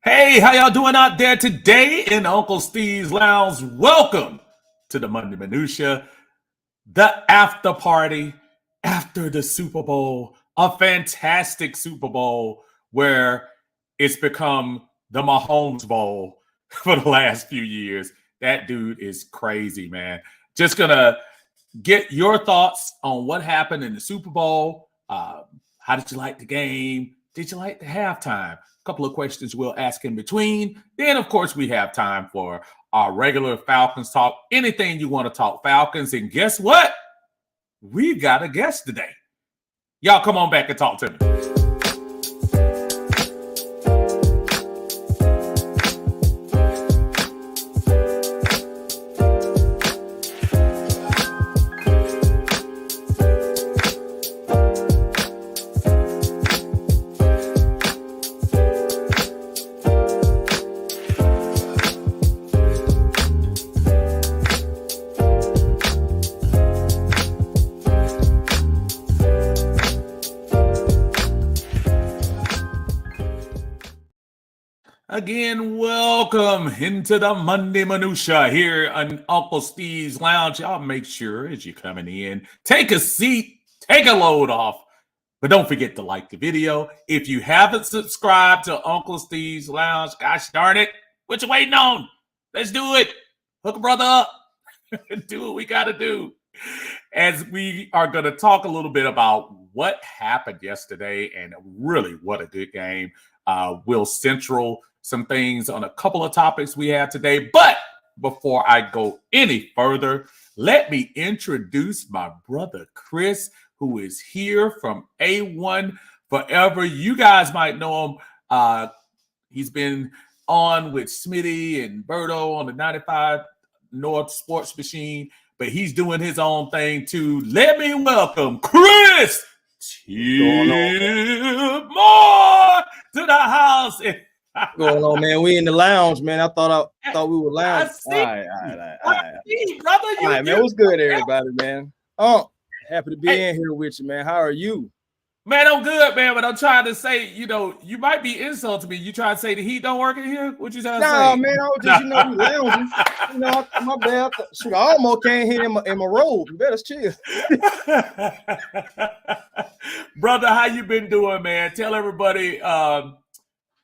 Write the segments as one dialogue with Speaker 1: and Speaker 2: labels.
Speaker 1: Hey, how y'all doing out there today in Uncle Steve's Lounge? Welcome to the Monday Minutia, the after party after the Super Bowl, a fantastic Super Bowl where it's become the Mahomes Bowl for the last few years. That dude is crazy, man. Just gonna get your thoughts on what happened in the Super Bowl. How did you like the game? Did you like the halftime? A couple of questions we'll ask in between. Then, of course, we have time for our regular Falcons talk. Anything you want to talk Falcons. And guess what? We've got a guest today. Y'all come on back and talk to me. Again, welcome into the Monday Minutia here on Uncle Steve's Lounge. Y'all make sure as you're coming in, take a seat, take a load off, but don't forget to like the video. If you haven't subscribed to Uncle Steve's Lounge, gosh darn it, what you waiting on? Let's do it. Hook a brother up. Do what we got to do. As we are going to talk a little bit about what happened yesterday and really what a good game. We'll central some things on a couple of topics we have today. But before I go any further, let me introduce my brother Chris, who is here from A1 Forever. You guys might know him. He's been on with Smitty and Berto on the 95 North Sports Machine, but he's doing his own thing too. Let me welcome Chris Moore to the house.
Speaker 2: What's going on, man? We in the lounge, man. I thought we were lounge.
Speaker 1: All right. Brother.
Speaker 2: All right, man. What's good, everybody, man? Oh, happy to be in here with you, man. How are you?
Speaker 1: Man, I'm good, man. But I'm trying to say, you might be insulting me. You trying to say the heat don't work in here? What you trying to say?
Speaker 2: No, man. I was just, we lounging. My bad. Shoot, I almost came here in my robe. You better chill.
Speaker 1: Brother, how you been doing, man? Tell everybody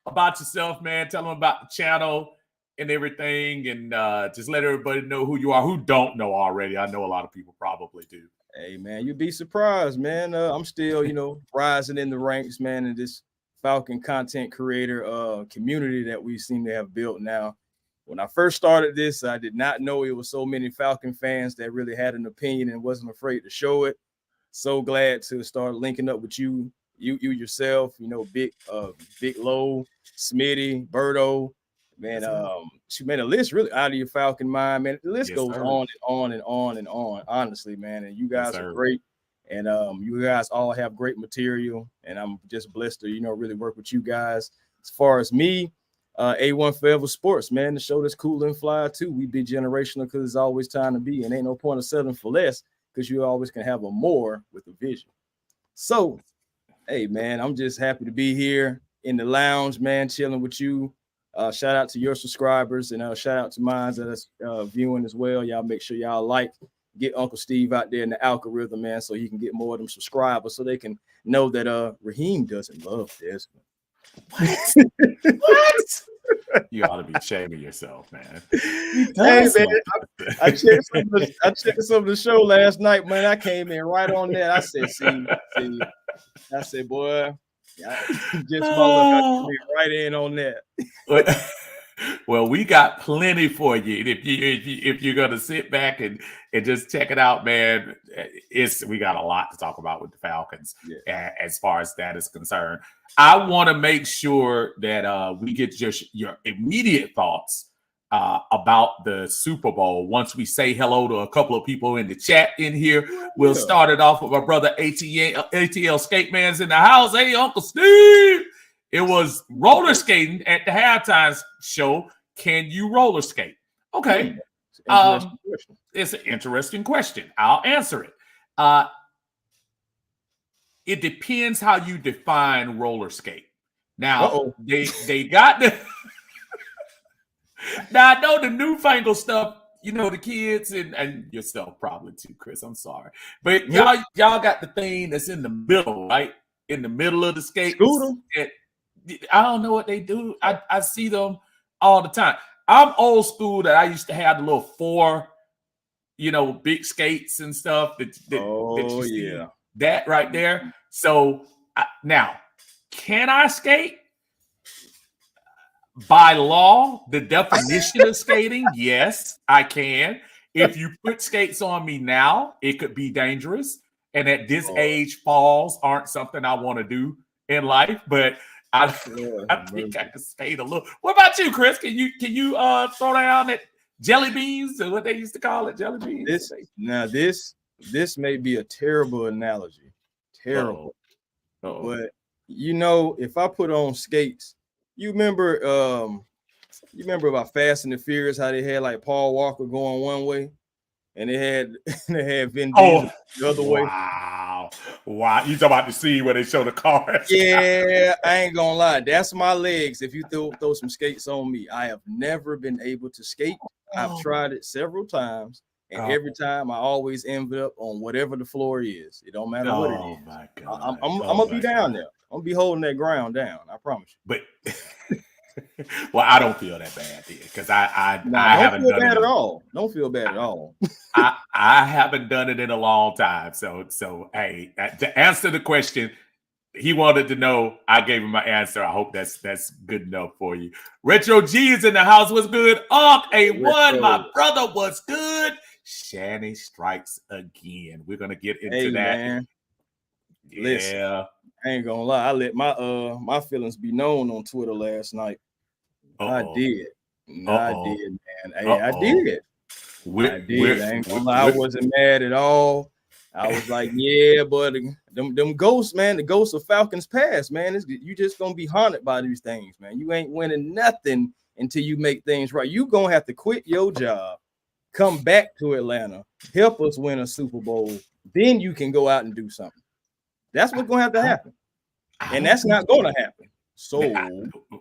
Speaker 1: about yourself, man. Tell them about the channel and everything, and just let everybody know who you are, who don't know already. I know a lot of people probably do.
Speaker 2: Hey, man, you'd be surprised, man. I'm still, rising in the ranks, man, in this Falcon content creator community that we seem to have built now. When I first started this, I did not know it was so many Falcon fans that really had an opinion and wasn't afraid to show it. So glad to start linking up with you yourself, Big Low, Smitty, Berto, man. The list really out of your Falcon mind, man. The list goes on and on and on and on, honestly, man. And you guys are great, and you guys all have great material, and I'm just blessed to really work with you guys. As far as me, A1 Forever Sports, man, the show that's cool and fly too. We be generational because it's always time to be, and ain't no point of settling for less because you always can have a more with a vision. So, hey, man, I'm just happy to be here in the lounge, man, chilling with you. Shout out to your subscribers, and shout out to mine that's viewing as well. Y'all make sure y'all get Uncle Steve out there in the algorithm, man, so he can get more of them subscribers so they can know that Raheem doesn't love this.
Speaker 1: What? You ought to be shaming yourself, man.
Speaker 2: Hey, man, I checked some of the show last night, man. I came in right on that. I said, see. I said, boy, just right in on that.
Speaker 1: Well, we got plenty for you. If you're gonna sit back and just check it out, man, we got a lot to talk about with the Falcons as far as that is concerned. I want to make sure that we get just your immediate thoughts about the Super Bowl. Once we say hello to a couple of people in the chat in here, we'll start it off with my brother ATL Skate Man's in the house. Hey, Uncle Steve. It was roller skating at the halftime show. Can you roller skate? Okay. It's an interesting question. I'll answer it. It depends how you define roller skate. Now, they got the Now I know the newfangled stuff. You know the kids and yourself probably too, Chris. I'm sorry, but y'all got the thing that's in the middle, right? In the middle of the skates.
Speaker 2: Scooter.
Speaker 1: I don't know what they do. I see them all the time. I'm old school that I used to have the little 4, big skates and stuff that you see that right there. So now, can I skate? By law, the definition of skating, yes, I can. If you put skates on me now, it could be dangerous. And at this age, falls aren't something I want to do in life. But I think I can skate a little. What about you, Chris? Can you throw down at jelly beans or what they used to call it, jelly beans?
Speaker 2: This may be a terrible analogy, terrible. But if I put on skates. You remember about Fast and the Furious, how they had like Paul Walker going one way and they had Vin Diesel the other way.
Speaker 1: Wow. You talking about the scene where they show the cars?
Speaker 2: Yeah, I ain't gonna lie. That's my legs. If you throw some skates on me, I have never been able to skate. I've tried it several times, and every time I always end up on whatever the floor is. It don't matter what it is.
Speaker 1: My God.
Speaker 2: I'm gonna be down there. I'm gonna be holding that ground down. I promise you.
Speaker 1: But well, I don't feel that bad because I haven't done it
Speaker 2: at all. Don't feel bad at all.
Speaker 1: I haven't done it in a long time. So hey, to answer the question, he wanted to know. I gave him my answer. I hope that's good enough for you. Retro G is in the house. What's good? A1, my brother, was good. Shanny strikes again. We're gonna get into that.
Speaker 2: Man.
Speaker 1: Yeah.
Speaker 2: Listen, I ain't gonna lie. I let my feelings be known on Twitter last night. I did. I did, man. Hey, I did. I did. I ain't gonna lie. I wasn't mad at all. I was like, yeah, but them ghosts, man, the ghosts of Falcons past, man. You just gonna be haunted by these things, man. You ain't winning nothing until you make things right. You gonna have to quit your job, come back to Atlanta, help us win a Super Bowl. Then you can go out and do something. That's what's gonna have to happen, and that's not gonna happen. So,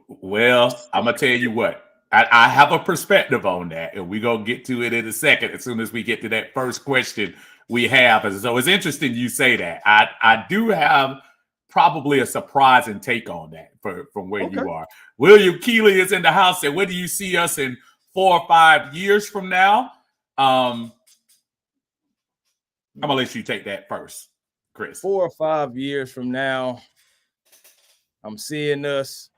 Speaker 1: well, I'm gonna tell you what. I have a perspective on that, and we're gonna get to it in a second. As soon as we get to that first question we have, and so it's interesting you say that. I do have probably a surprising take on that from where you are. William Keeley is in the house. And where do you see us in 4 or 5 years from now? I'm gonna let you take that first, Chris.
Speaker 2: 4 or 5 years from now, I'm seeing us.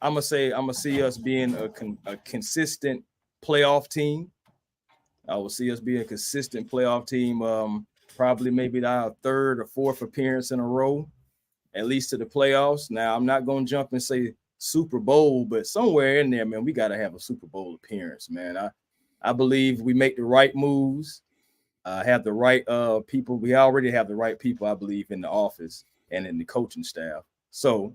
Speaker 2: I'm gonna see us being a consistent playoff team. I will see us being a consistent playoff team. Probably maybe our 3rd or 4th appearance in a row, at least to the playoffs. Now, I'm not gonna jump and say Super Bowl, but somewhere in there, man, we gotta have a Super Bowl appearance, man. I believe we make the right moves, have the right people. We already have the right people, I believe, in the office and in the coaching staff. So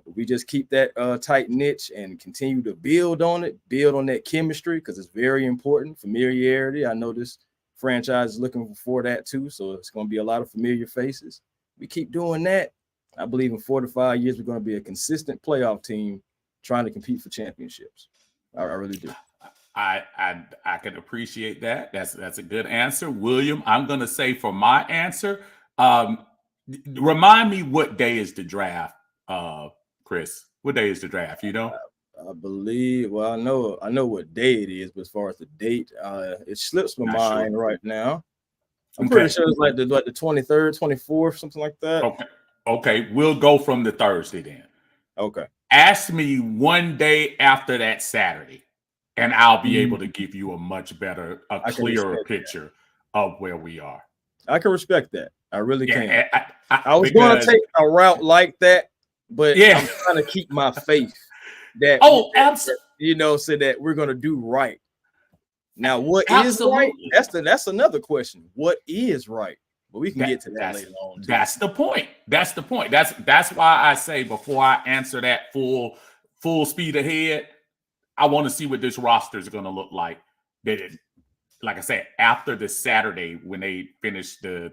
Speaker 2: we just keep that tight niche and continue to build on that chemistry, because it's very important. Familiarity. I know this franchise is looking for that too. So it's going to be a lot of familiar faces. We keep doing that. I believe in 4 to 5 years, we're going to be a consistent playoff team trying to compete for championships. I really do.
Speaker 1: I can appreciate that. That's a good answer. William, I'm going to say for my answer, remind me what day is the draft, Chris? What day is the draft? You know?
Speaker 2: I believe. Well, I know what day it is, but as far as the date, it slips my mind right now. I'm pretty sure it's like the 23rd, 24th, something like that.
Speaker 1: Okay. We'll go from the Thursday then.
Speaker 2: Okay.
Speaker 1: Ask me one day after that Saturday, and I'll be able to give you a much better, clearer picture of where we are.
Speaker 2: I can respect that. I really can. I was going to take a route like that, but I'm trying to keep my faith that
Speaker 1: absolutely.
Speaker 2: So that we're going to do right. Now, what is right? That's another question. What is right? But we can get to that later on. Too.
Speaker 1: That's the point. That's why I say before I answer that full speed ahead, I want to see what this roster is going to look like. Like I said, after the Saturday when they finish the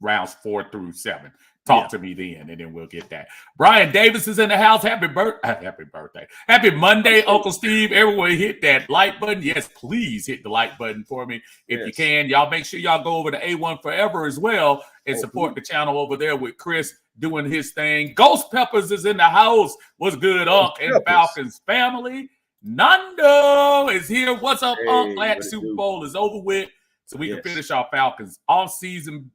Speaker 1: rounds 4 through 7. Talk to me then, and then we'll get that. Brian Davis is in the house. Happy birthday. Happy Monday, Uncle Steve. Everyone hit that like button. Yes, please hit the like button for me if you can. Y'all make sure y'all go over to A1 Forever as well and support the channel over there with Chris doing his thing. Ghost Peppers is in the house. What's good, Unc and Falcons family? Nando is here. What's up, Unc? Glad the Super Bowl is over with so we can finish our Falcons off-season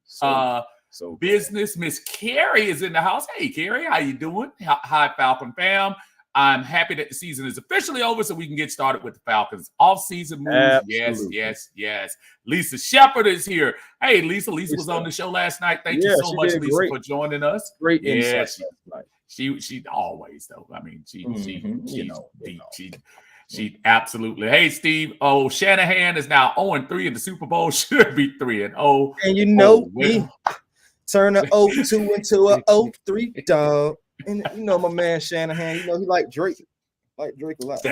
Speaker 1: business. Miss Carrie is in the house. Hey, Carrie, how you doing? Hi, Falcon fam. I'm happy that the season is officially over so we can get started with the Falcons off-season moves. Yes. Lisa Shepard is here. Hey, Lisa was on the show last night. Thank you so much, Lisa, for joining us.
Speaker 2: Great insight.
Speaker 1: She always, though. I mean, she absolutely. Hey, Steve. Oh, Shanahan is now 0-3 in the Super Bowl. Should be 3-0.
Speaker 2: And you know me. Turn a 0-2 into a 0-3, dog. And you know my man Shanahan, you know he like Drake. Like Drake a lot.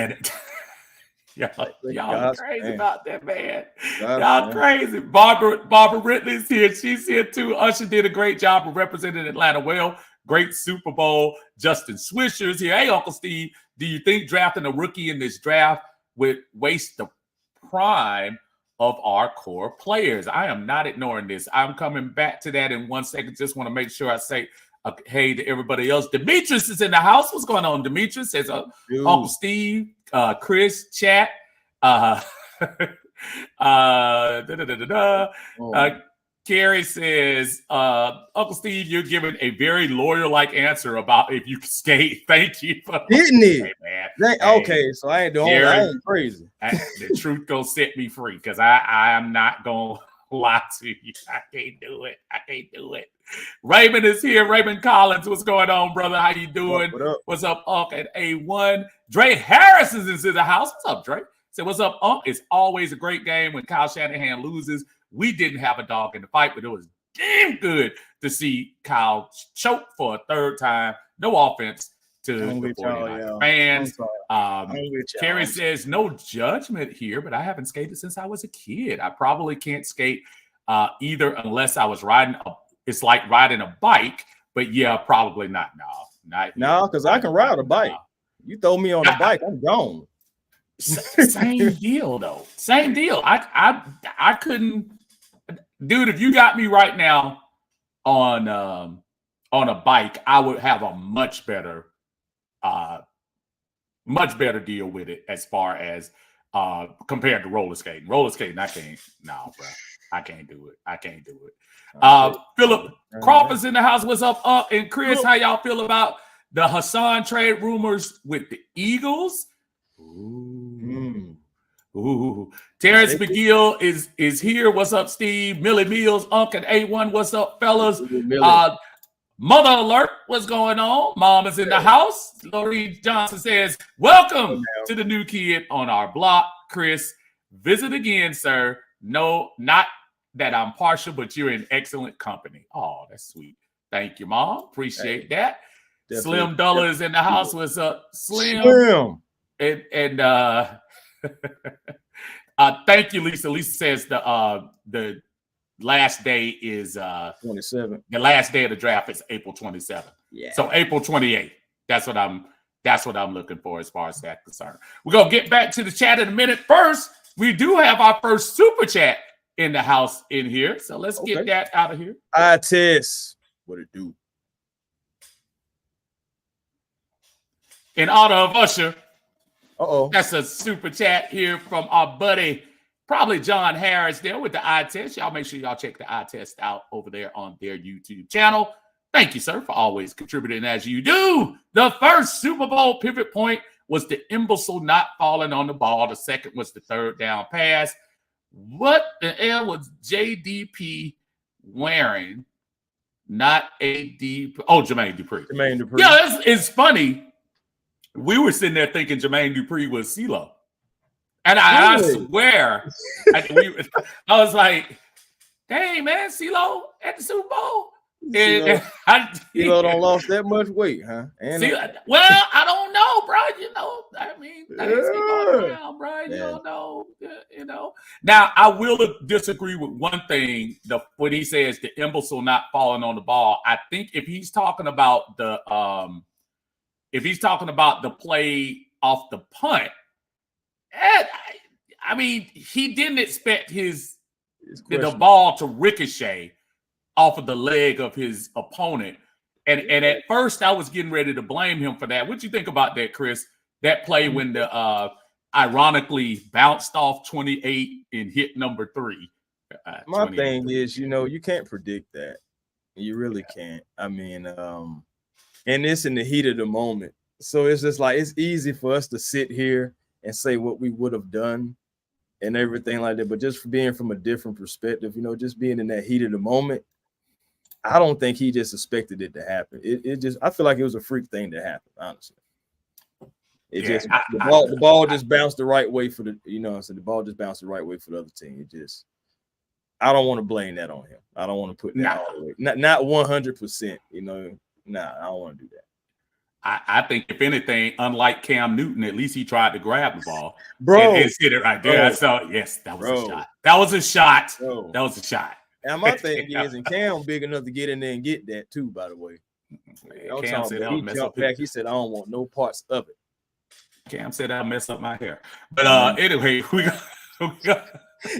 Speaker 1: Y'all crazy about that, man. Y'all crazy. Barbara Ridley's here. She's here too. Usher did a great job of representing Atlanta well. Great Super Bowl. Justin Swisher's here. Hey, Uncle Steve, do you think drafting a rookie in this draft would waste the prime of our core players? I am not ignoring this. I'm coming back to that in 1 second. Just want to make sure I say hey to everybody else. Demetrius is in the house. What's going on, Demetrius? Says Uncle Steve, Chris, chat. Carrie says, Uncle Steve, you're giving a very lawyer-like answer about if you can skate. Thank you.
Speaker 2: Didn't he?
Speaker 1: Hey, man.
Speaker 2: Okay, so I ain't doing it. I ain't crazy.
Speaker 1: The truth gonna set me free because I am not gonna lie to you. I can't do it. Raymond is here. Raymond Collins, what's going on, brother? How you doing?
Speaker 2: What up?
Speaker 1: What's up, Unc at A1? Dre Harris is in the house. What's up, Dre? So what's up, Unc? It's always a great game when Kyle Shanahan loses. We didn't have a dog in the fight, but it was damn good to see Kyle choke for a third time. No offense to the 49ers fans. Carrie says, no judgment here, but I haven't skated since I was a kid. I probably can't skate either unless I was riding it's like riding a bike, but yeah, probably not.
Speaker 2: No, because I can ride a bike. You throw me on a bike, I'm gone.
Speaker 1: Same deal, though. Same deal. I couldn't, dude. If you got me right now on a bike, I would have a much better deal with it as far as compared to roller skating. Roller skating, I can't. No, bro, I can't do it. Philip Crawford's in the house. What's up, and Chris? How y'all feel about the Hassan trade rumors with the Eagles? Ooh. Terrence McGill is here. What's up, Steve? Millie Mills, Unc and A1. What's up, fellas? Mother alert. What's going on? Mom is in the house. Lorraine Johnson says, welcome to the new kid on our block. Chris, visit again, sir. No, not that I'm partial, but you're in excellent company. Oh, that's sweet. Thank you, Mom. Appreciate that. Definitely. Slim Dollar is in the house. What's up, Slim? And thank you, Lisa. Lisa says the last day is
Speaker 2: 27.
Speaker 1: The last day of the draft is April 27th. Yeah. So April 28th. That's what I'm looking for as far as that's concerned. We're gonna get back to the chat in a minute. First, we do have our first super chat in the house in here. So let's get that out of here.
Speaker 2: Tess. What it do?
Speaker 1: In honor of Usher.
Speaker 2: That's
Speaker 1: a super chat here from our buddy, probably John Harris there with the eye test. Y'all make sure y'all check the eye test out over there on their YouTube channel. Thank you, sir, for always contributing as you do. The first Super Bowl pivot point was the imbecile not falling on the ball. The second was the third down pass. What the hell was JDP wearing? Not AD. Oh, Jermaine Dupri. Yeah, it's funny. We were sitting there thinking Jermaine Dupri was CeeLo. And I swear, I was like, dang, man, CeeLo at the Super Bowl?
Speaker 2: CeeLo don't lost that much weight, huh?
Speaker 1: Well, I don't know, bro. You know, I mean, things keep going around, bro. You don't know, know. Now, I will disagree with one thing. When he says the imbecile not falling on the ball, I think if he's talking about the play off the punt, I mean, he didn't expect the ball to ricochet off of the leg of his opponent. And at first, I was getting ready to blame him for that. What you think about that, Chris? That play when the ironically bounced off 28 and hit number 3.
Speaker 2: My thing is, you can't predict that. You really can't. I mean, and it's in the heat of the moment. So it's just like, it's easy for us to sit here and say what we would have done and everything like that. But just being from a different perspective, just being in that heat of the moment, I don't think he just expected it to happen. I feel like it was a freak thing to happen, honestly. The ball just bounced the right way for the ball just bounced the right way for the other team. I don't want to blame that on him. I don't want to put that all the way. Not 100%, I don't want to do that.
Speaker 1: I think if anything, unlike Cam Newton, at least he tried to grab the ball,
Speaker 2: bro,
Speaker 1: and hit it right there. So yes, that was a shot. That was a shot. Bro. That was a shot.
Speaker 2: And my thing is, and Cam big enough to get in there and get that too. By the way,
Speaker 1: Cam said
Speaker 2: he jumped back. He said, "I don't want no parts of it."
Speaker 1: Cam said, "I'll mess up my hair." But anyway, we got.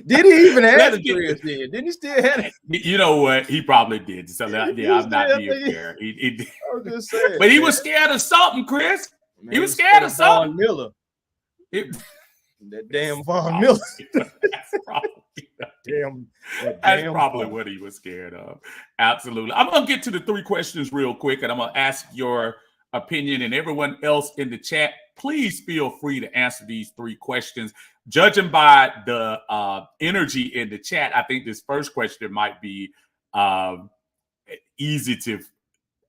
Speaker 2: Did he even have the dreads then? Didn't he still have it?
Speaker 1: You know what? He probably did. So I'm not being fair. He did. I was just saying, but he was scared of something, Chris. Man, he was scared of something.
Speaker 2: Von Miller. That damn Von Miller.
Speaker 1: That's probably what he was scared of. Absolutely. I'm going to get to the 3 questions real quick, and I'm going to ask your opinion, and everyone else in the chat, please feel free to answer these 3 questions. Judging by the energy in the chat, I think this first question might be easy to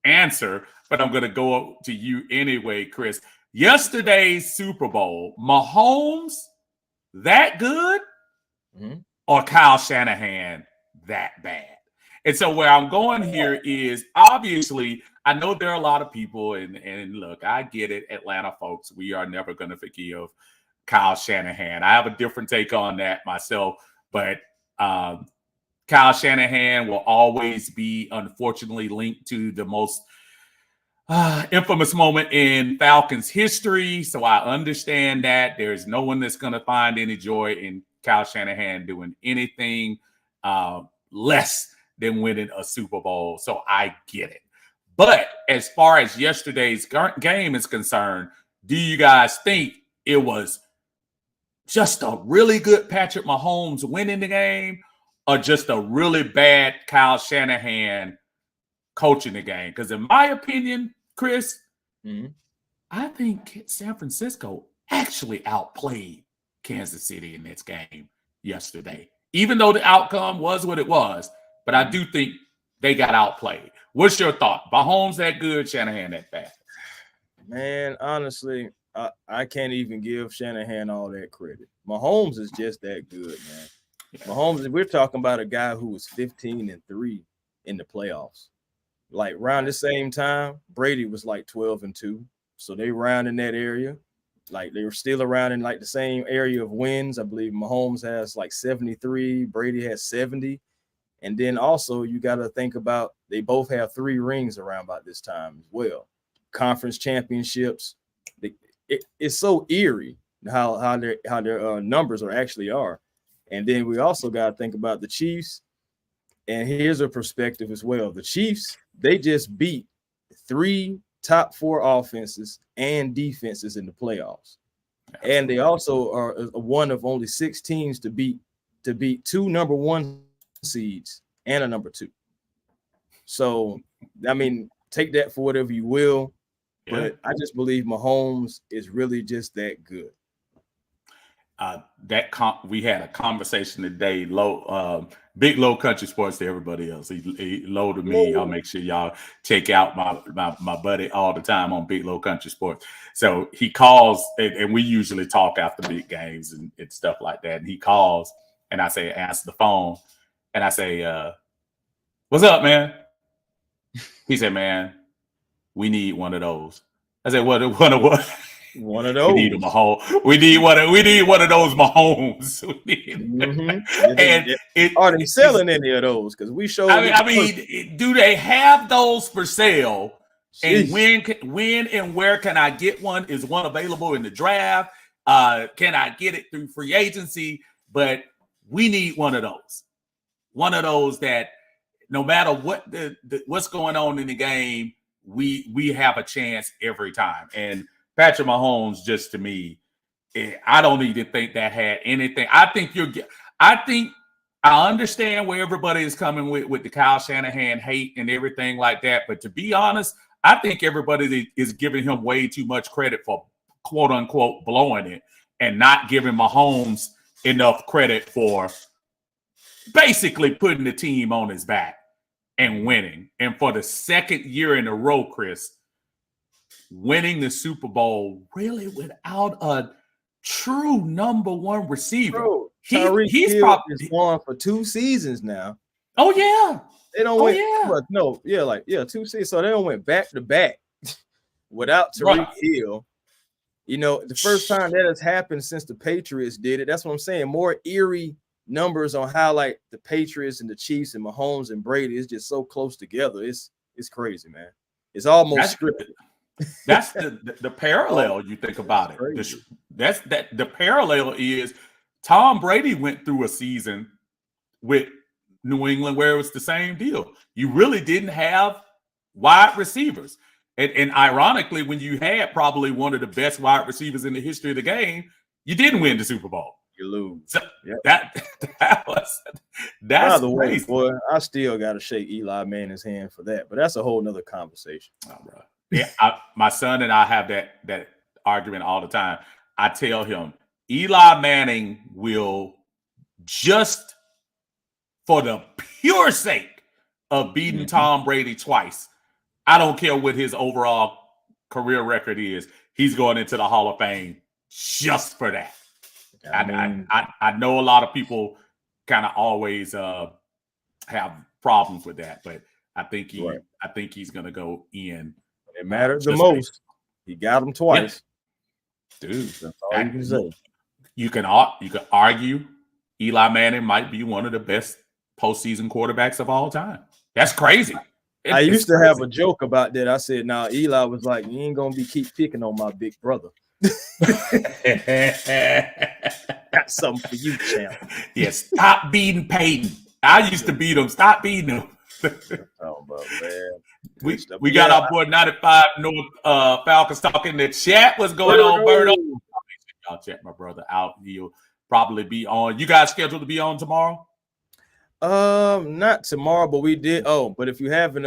Speaker 1: answer, but I'm going to go to you anyway, Chris. Yesterday's Super Bowl, Mahomes that good, or Kyle Shanahan that bad? And so where I'm going here is, obviously, I know there are a lot of people, and look, I get it, Atlanta folks, we are never going to forgive Kyle Shanahan. I have a different take on that myself, but Kyle Shanahan will always be, unfortunately, linked to the most infamous moment in Falcons history. So I understand that there's no one that's going to find any joy in Kyle Shanahan doing anything less than winning a Super Bowl. So I get it. But as far as yesterday's game is concerned, do you guys think it was just a really good Patrick Mahomes winning the game, or just a really bad Kyle Shanahan coaching the game? Because in my opinion, Chris, I think San Francisco actually outplayed Kansas City in this game yesterday, even though the outcome was what it was. But I do think they got outplayed. What's your thought? Mahomes that good, Shanahan that bad?
Speaker 2: Man, honestly, I can't even give Shanahan all that credit. Mahomes is just that good, man. Yeah. Mahomes, we're talking about a guy who was 15-3 in the playoffs. Like around the same time, Brady was like 12-2. So they around in that area. Like they were still around in like the same area of wins. I believe Mahomes has like 73, Brady has 70. And then also you got to think about, they both have 3 rings around about this time as well. Conference championships. It's so eerie how their numbers are. And then we also got to think about the Chiefs. And here's a perspective as well. The Chiefs, they just beat 3 top 4 offenses and defenses in the playoffs. And they also are one of only 6 teams to beat 2 number 1 seeds and a number 2. So, I mean, take that for whatever you will. Yeah. But I just believe Mahomes is really just that good.
Speaker 1: We had a conversation today, Big Low Country Sports to everybody else. He low to me. I'll make sure y'all check out my buddy all the time on Big Low Country Sports. So he calls, and we usually talk after big games and stuff like that. And he calls, and I say, answer the phone, and I say, "What's up, man?" He said, "Man, we need one of those." I said, "What?
Speaker 2: One of
Speaker 1: We
Speaker 2: those.
Speaker 1: need a Mahomes. We need one of those Mahomes. And
Speaker 2: are they selling any of those? Because we showed.
Speaker 1: I mean, do they have those for sale? And
Speaker 2: Jeez.
Speaker 1: when and where can I get one? Is one available in the draft? Can I get it through free agency? But we need one of those. One of those that no matter what what's going on in the game, we have a chance every time. And Patrick Mahomes, just to me, I don't even think that had anything. I think I understand where everybody is coming with the Kyle Shanahan hate and everything like that. But to be honest, I think everybody is giving him way too much credit for quote unquote blowing it and not giving Mahomes enough credit for basically putting the team on his back and winning. And for the second year in a row, Chris, winning the Super Bowl really without a true number one receiver.
Speaker 2: Bro, he's probably gone for 2 seasons now.
Speaker 1: Oh yeah,
Speaker 2: they don't win. 2 seasons. So they don't went back to back without Tyreek Hill. You know, the first time that has happened since the Patriots did it. That's what I'm saying. More eerie numbers on how like the Patriots and the Chiefs and Mahomes and Brady is just so close together. It's crazy, man. It's almost scripted.
Speaker 1: That's the parallel. You think about it. The parallel is Tom Brady went through a season with New England where it was the same deal. You really didn't have wide receivers. And ironically, when you had probably one of the best wide receivers in the history of the game, you didn't win the Super Bowl.
Speaker 2: You lose.
Speaker 1: So that's
Speaker 2: by the way, boy, I still got to shake Eli Manning's hand for that, but that's a whole nother conversation.
Speaker 1: Oh, bro. Yeah, my son and I have that argument all the time. I tell him Eli Manning will, just for the pure sake of beating Tom Brady twice, I don't care what his overall career record is, he's going into the Hall of Fame just for that. I know a lot of people kind of always have problems with that, but I think he's going to go in.
Speaker 2: It mattered the most. He got him twice.
Speaker 1: Yeah. Dude, that's all you can say. You can argue Eli Manning might be one of the best postseason quarterbacks of all time. That's crazy.
Speaker 2: I used to have a joke about that. I said, "Now Eli was like, you ain't gonna keep picking on my big brother." Got something for you, champ.
Speaker 1: Yeah, stop beating Peyton. I used to beat him. Stop beating him.
Speaker 2: Oh, man.
Speaker 1: We got our boy 95 North Falcons talking in the chat. What's going on, Berto? Y'all check my brother out. He'll probably be on. You guys scheduled to be on tomorrow?
Speaker 2: Not tomorrow, but we did. Oh, but if you haven't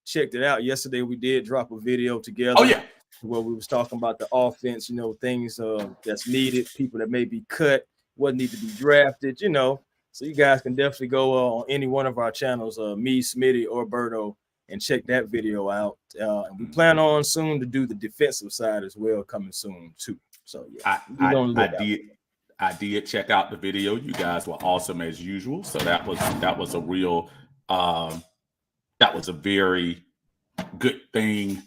Speaker 2: checked it out, yesterday we did drop a video together.
Speaker 1: Oh yeah,
Speaker 2: where we was talking about the offense. You know, things that's needed, people that may be cut, what need to be drafted. You know, so you guys can definitely go on any one of our channels, me, Smitty, or Berto, and check that video out. And we plan on soon to do the defensive side as well, coming soon too. So yeah,
Speaker 1: I did check out the video. You guys were awesome as usual. So that was a real that was a very good thing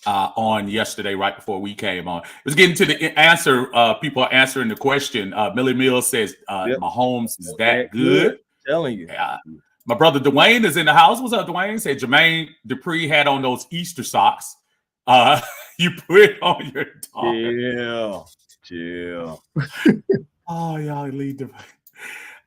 Speaker 1: on yesterday, right before we came on. Let's get into the answer. People are answering the question. Millie Mills says Mahomes is that good.
Speaker 2: I'm telling you.
Speaker 1: My brother Dwayne is in the house. What's up, Dwayne? Said Jermaine Dupri had on those Easter socks. You put on your dog.
Speaker 2: Chill.
Speaker 1: Oh, y'all lead the.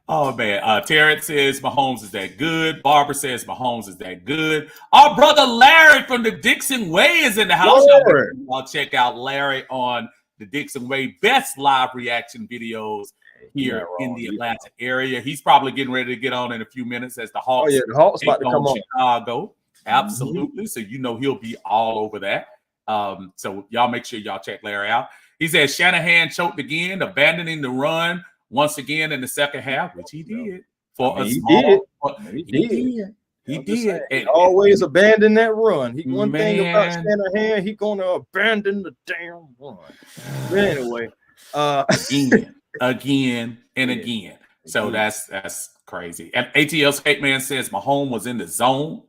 Speaker 1: Oh man, Terrence says Mahomes is that good. Barbara says Mahomes is that good. Our brother Larry from the Dixon Way is in the house. Y'all check out Larry on the Dixon Way best live reaction videos here in the Atlanta area. He's probably getting ready to get on in a few minutes as the Hawks.
Speaker 2: Oh yeah, the Hawks about to come on
Speaker 1: Chicago. Absolutely. So you know he'll be all over that. So y'all make sure y'all check Larry out. He says Shanahan choked again, abandoning the run once again in the second half, which he did. He did.
Speaker 2: And always abandon that run. One thing about Shanahan, he's gonna abandon the damn run. But anyway,
Speaker 1: again and again. So that's crazy. And ATL Skate Man says Mahomes was in the zone.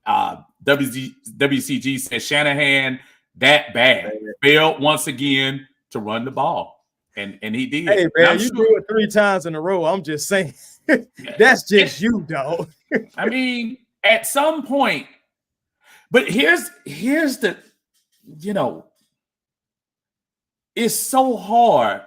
Speaker 1: WCG says Shanahan that bad. Failed once again to run the ball, and he did.
Speaker 2: Hey man, you do it 3 times in a row. I'm just saying, that's just you, dog.
Speaker 1: I mean, at some point, but here's the, it's so hard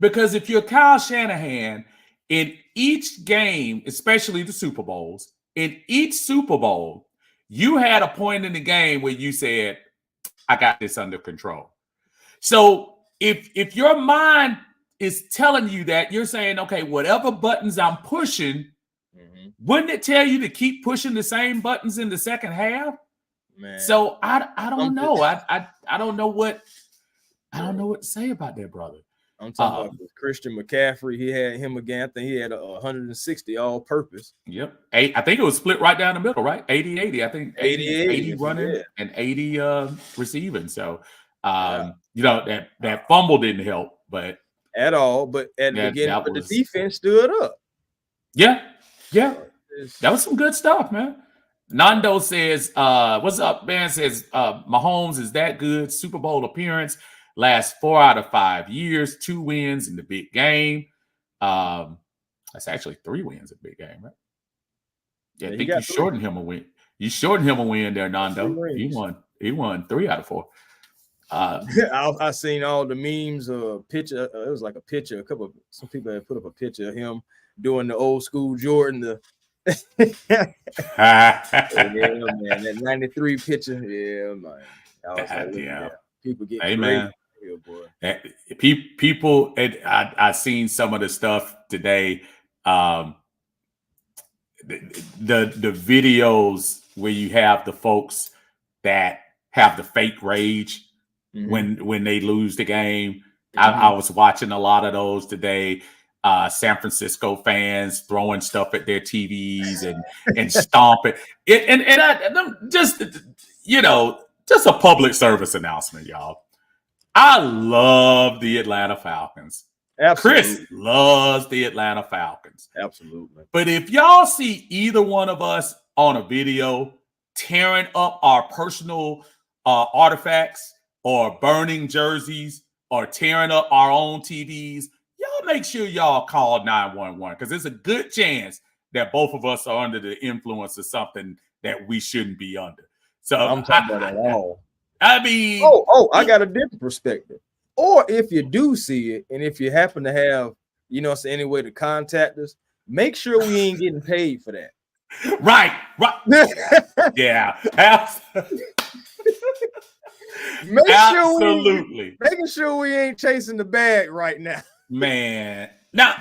Speaker 1: because if you're Kyle Shanahan, in each game, especially the Super Bowls, in each Super Bowl, you had a point in the game where you said, I got this under control. So if your mind is telling you that, you're saying, okay, whatever buttons I'm pushing, wouldn't it tell you to keep pushing the same buttons in the second half? Man. So I don't know. I don't know what to say about that, brother.
Speaker 2: I'm talking about Christian McCaffrey. He had him again. I think he had 160 all-purpose.
Speaker 1: Yep. I think it was split right down the middle, right? 80-80. I think 80 running and 80 receiving. So, that fumble didn't help, but
Speaker 2: at all. But at the beginning, but the defense stood up.
Speaker 1: Yeah. That was some good stuff, man. Nando says, what's up, man? Says, Mahomes is that good. Super Bowl appearance. Last 4 out of 5 years, 2 wins in the big game. That's actually 3 wins in the big game, right? Yeah, I think you shortened him a win. You shortened him a win there, Nando. He won 3 out of 4.
Speaker 2: I seen all the memes. Picture. It was like a picture. Some people had put up a picture of him doing the old school Jordan. Yeah, man. That 93 picture. Yeah, man. I was like, yeah. People get
Speaker 1: hey, man. Here, boy. People, I seen some of the stuff today. The videos where you have the folks that have the fake rage when they lose the game. I was watching a lot of those today. San Francisco fans throwing stuff at their TVs and stomping it, and just a public service announcement, y'all. I love the Atlanta Falcons. Absolutely. Chris loves the Atlanta Falcons.
Speaker 2: Absolutely.
Speaker 1: But if y'all see either one of us on a video tearing up our personal artifacts or burning jerseys or tearing up our own TVs, y'all make sure y'all call 911 because there's a good chance that both of us are under the influence of something that we shouldn't be under. So
Speaker 2: I'm talking about that all.
Speaker 1: I mean,
Speaker 2: I got a different perspective. Or if you do see it, and if you happen to have, any way to contact us, make sure we ain't getting paid for that.
Speaker 1: Right. Yeah. Absolutely.
Speaker 2: Making sure we ain't chasing the bag right now.
Speaker 1: Man. Now,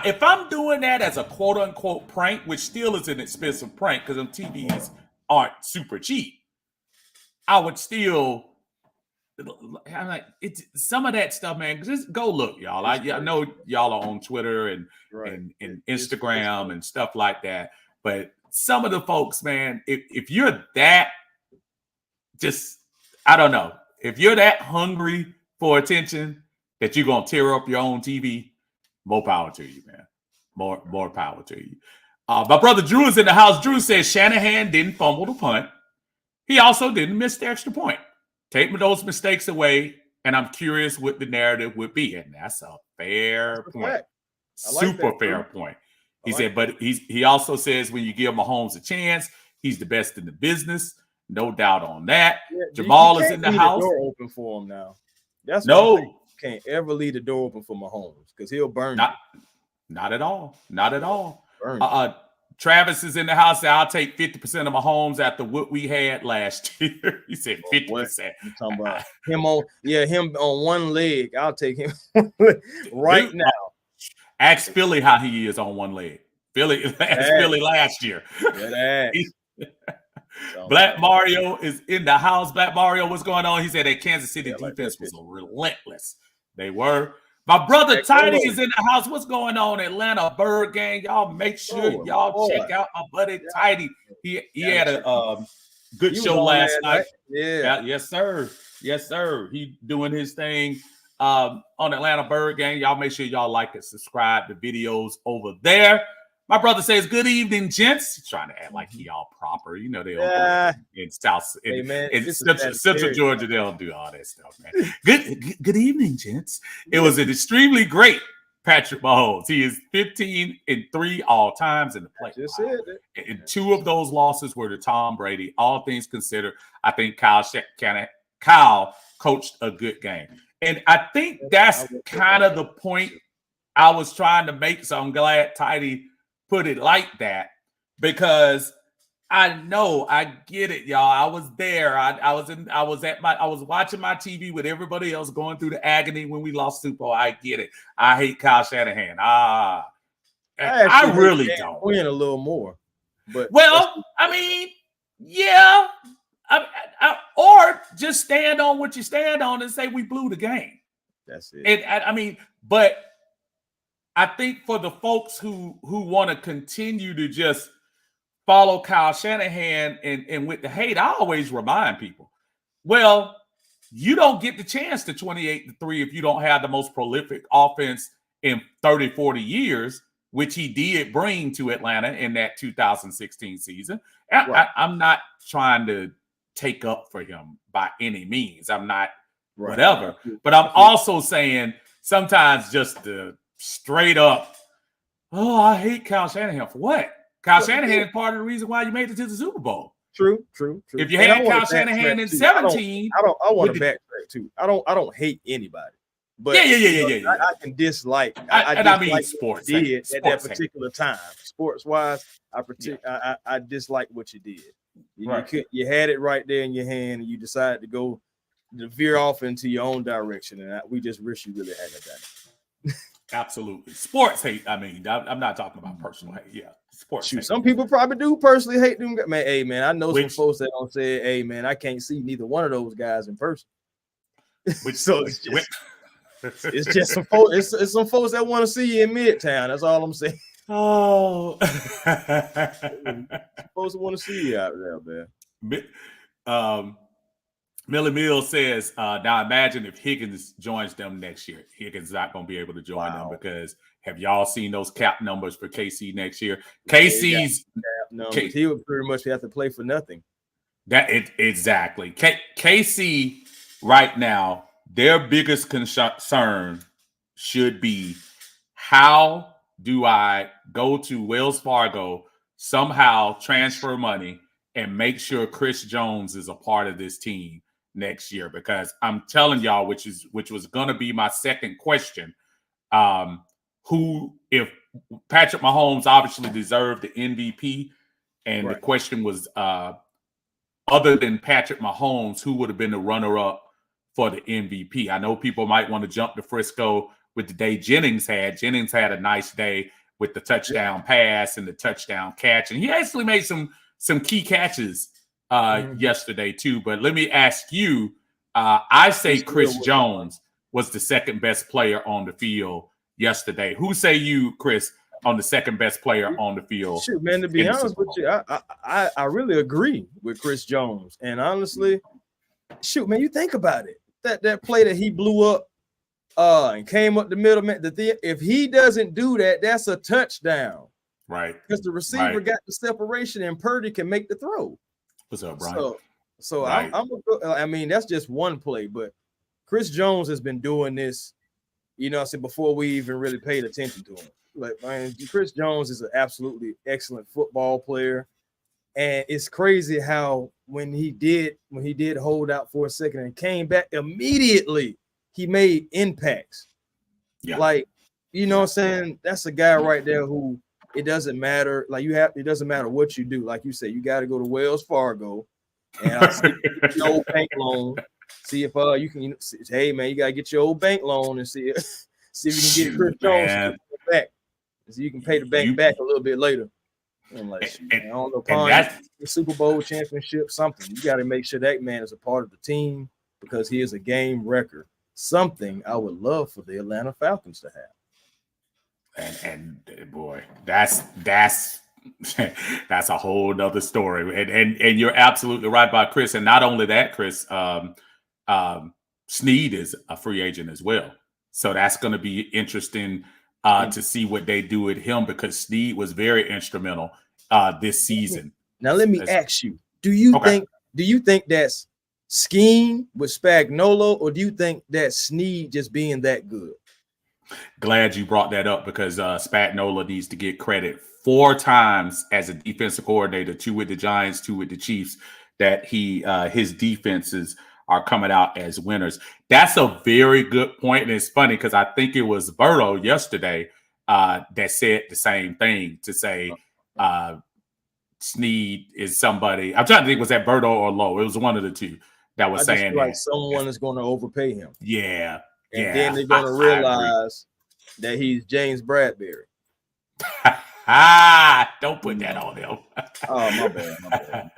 Speaker 1: if I'm doing that as a quote unquote prank, which still is an expensive prank because them TVs aren't super cheap, I would still. I'm like, it's some of that stuff, man. Just go look, y'all. I know y'all are on Twitter and Instagram and stuff like that. But some of the folks, man, if you're that, I don't know. If you're that hungry for attention that you're gonna tear up your own TV, more power to you, man. More power to you. My brother Drew is in the house. Drew says Shanahan didn't fumble the punt. He also didn't miss the extra point. Take those mistakes away, and I'm curious what the narrative would be. And that's a fair point. Super fair point. He said, but he also says when you give Mahomes a chance, he's the best in the business. No doubt on that. Yeah, Jamal is in the house.
Speaker 2: The door open for him now. That's
Speaker 1: you
Speaker 2: can't ever leave the door open for Mahomes because he'll burn
Speaker 1: Not at all. Not at all. Travis is in the house. I'll take 50% of Mahomes after what we had last year. He said 50%.
Speaker 2: I'm talking about him on one leg. I'll take him right now.
Speaker 1: Ask Philly how he is on one leg. Philly last year. Black Mario is in the house. Black Mario, what's going on? He said that Kansas City defense was relentless. They were. My brother Tiny is in the house. What's going on, Atlanta Bird Gang? Y'all make sure y'all check out my buddy Tiny. He had a good show last night. Right? Yeah. Yes, sir. Yes, sir. He doing his thing on Atlanta Bird Gang. Y'all make sure y'all like and subscribe to videos over there. My brother says, "Good evening, gents." He's trying to act like he all proper. You know, they don't do it in South, in Central Georgia. They don't do all that stuff, man. Good evening, gents. It was an extremely great Patrick Mahomes. He is 15-3 all times in the play. And 2 of those losses were to Tom Brady. All things considered, I think Kyle coached a good game. And I think that's kind of the point I was trying to make. So I'm glad Tidy put it like that, because I know, I get it, y'all. I was there. I was watching my TV with everybody else going through the agony when we lost Super Bowl. I get it. I hate Kyle Shanahan. I really don't
Speaker 2: win a little more. But
Speaker 1: I mean, yeah. Or just stand on what you stand on and say we blew the game.
Speaker 2: That's it.
Speaker 1: And I mean, but I think for the folks who want to continue to just follow Kyle Shanahan and with the hate, I always remind people, well, you don't get the chance to 28-3 if you don't have the most prolific offense in 30, 40 years, which he did bring to Atlanta in that 2016 season. Right. I'm not trying to take up for him by any means. I'm not whatever. But I'm also saying sometimes just the straight up, oh, I hate Kyle Shanahan. For what? Kyle Shanahan is part of the reason why you made it to the Super Bowl.
Speaker 2: True.
Speaker 1: If you had Kyle Shanahan in 17,
Speaker 2: I want to backtrack too. I don't hate anybody. But
Speaker 1: yeah.
Speaker 2: I can dislike.
Speaker 1: I mean, sports
Speaker 2: did at that particular time. Sports wise, I dislike what you did. You had it right there in your hand, and you decided to veer off into your own direction, and we just wish you really hadn't done it.
Speaker 1: Absolutely, sports hate. I mean, I'm not talking about personal hate. Yeah, sports.
Speaker 2: Shoot, some people probably do personally hate them. Man, hey man, I know some folks that don't say, "Hey man, I can't see neither one of those guys in person." So it's just some folks. It's some folks that want to see you in Midtown. That's all I'm saying.
Speaker 1: Oh,
Speaker 2: folks want to see you out there, man.
Speaker 1: Millie Mills says, now imagine if Higgins joins them next year. Higgins is not going to be able to join them because have y'all seen those cap numbers for KC next year? KC's
Speaker 2: he would pretty much have to play for nothing.
Speaker 1: Exactly. KC right now, their biggest concern should be, how do I go to Wells Fargo, somehow transfer money, and make sure Chris Jones is a part of this team next year? Because I'm telling y'all, which was going to be my second question, if Patrick Mahomes obviously deserved the MVP, and the question was, other than Patrick Mahomes, who would have been the runner-up for the MVP? I know people might want to jump to Frisco with the day Jennings had. Jennings had a nice day with the touchdown pass and the touchdown catch, and he actually made some key catches yesterday too. But let me ask you, I say Chris Jones was the second best player on the field yesterday. Who say you, Chris, on the second best player on the field?
Speaker 2: Shoot, man, to be honest with you, I really agree with Chris Jones. And honestly, shoot, man, you think about it. That play that he blew up and came up the middle, man, if he doesn't do that, that's a touchdown.
Speaker 1: Right.
Speaker 2: Because the receiver got the separation and Purdy can make the throw.
Speaker 1: What's up, Brian?
Speaker 2: So I mean, that's just one play, but Chris Jones has been doing this, I said, before we even really paid attention to him. Like, man, Chris Jones is an absolutely excellent football player. And it's crazy how when he did hold out for a second and came back immediately, he made impacts.
Speaker 1: Yeah.
Speaker 2: Like, what I'm saying? That's a guy right there who it doesn't matter. Like it doesn't matter what you do. Like you said, you got to go to Wells Fargo and I'll see your old bank loan. See if you can. Hey man, you got to get your old bank loan and see if you can get Chris Jones back, so you can pay the bank back a little bit later. I'm like, I don't know, the Super Bowl championship, something. You got to make sure that man is a part of the team because he is a game record. Something I would love for the Atlanta Falcons to have.
Speaker 1: And boy, that's a whole nother story. And you're absolutely right about Chris. And not only that, Chris, Snead is a free agent as well. So that's going to be interesting to see what they do with him, because Snead was very instrumental this season.
Speaker 2: Now let me ask you: Do you think that's scheme with Spagnuolo, or do you think that's Snead just being that good?
Speaker 1: Glad you brought that up, because Spagnuolo needs to get credit 4 times as a defensive coordinator, 2 with the Giants, 2 with the Chiefs, that his defenses are coming out as winners. That's a very good point. And it's funny because I think it was Burrow yesterday that said the same thing, to say Snead is somebody. I'm trying to think, was that Burrow or Lowe? It was one of the two that was saying
Speaker 2: like someone is going to overpay him.
Speaker 1: Yeah.
Speaker 2: And then they're going to realize that he's James Bradbury.
Speaker 1: Don't put that on him.
Speaker 2: Oh, my bad.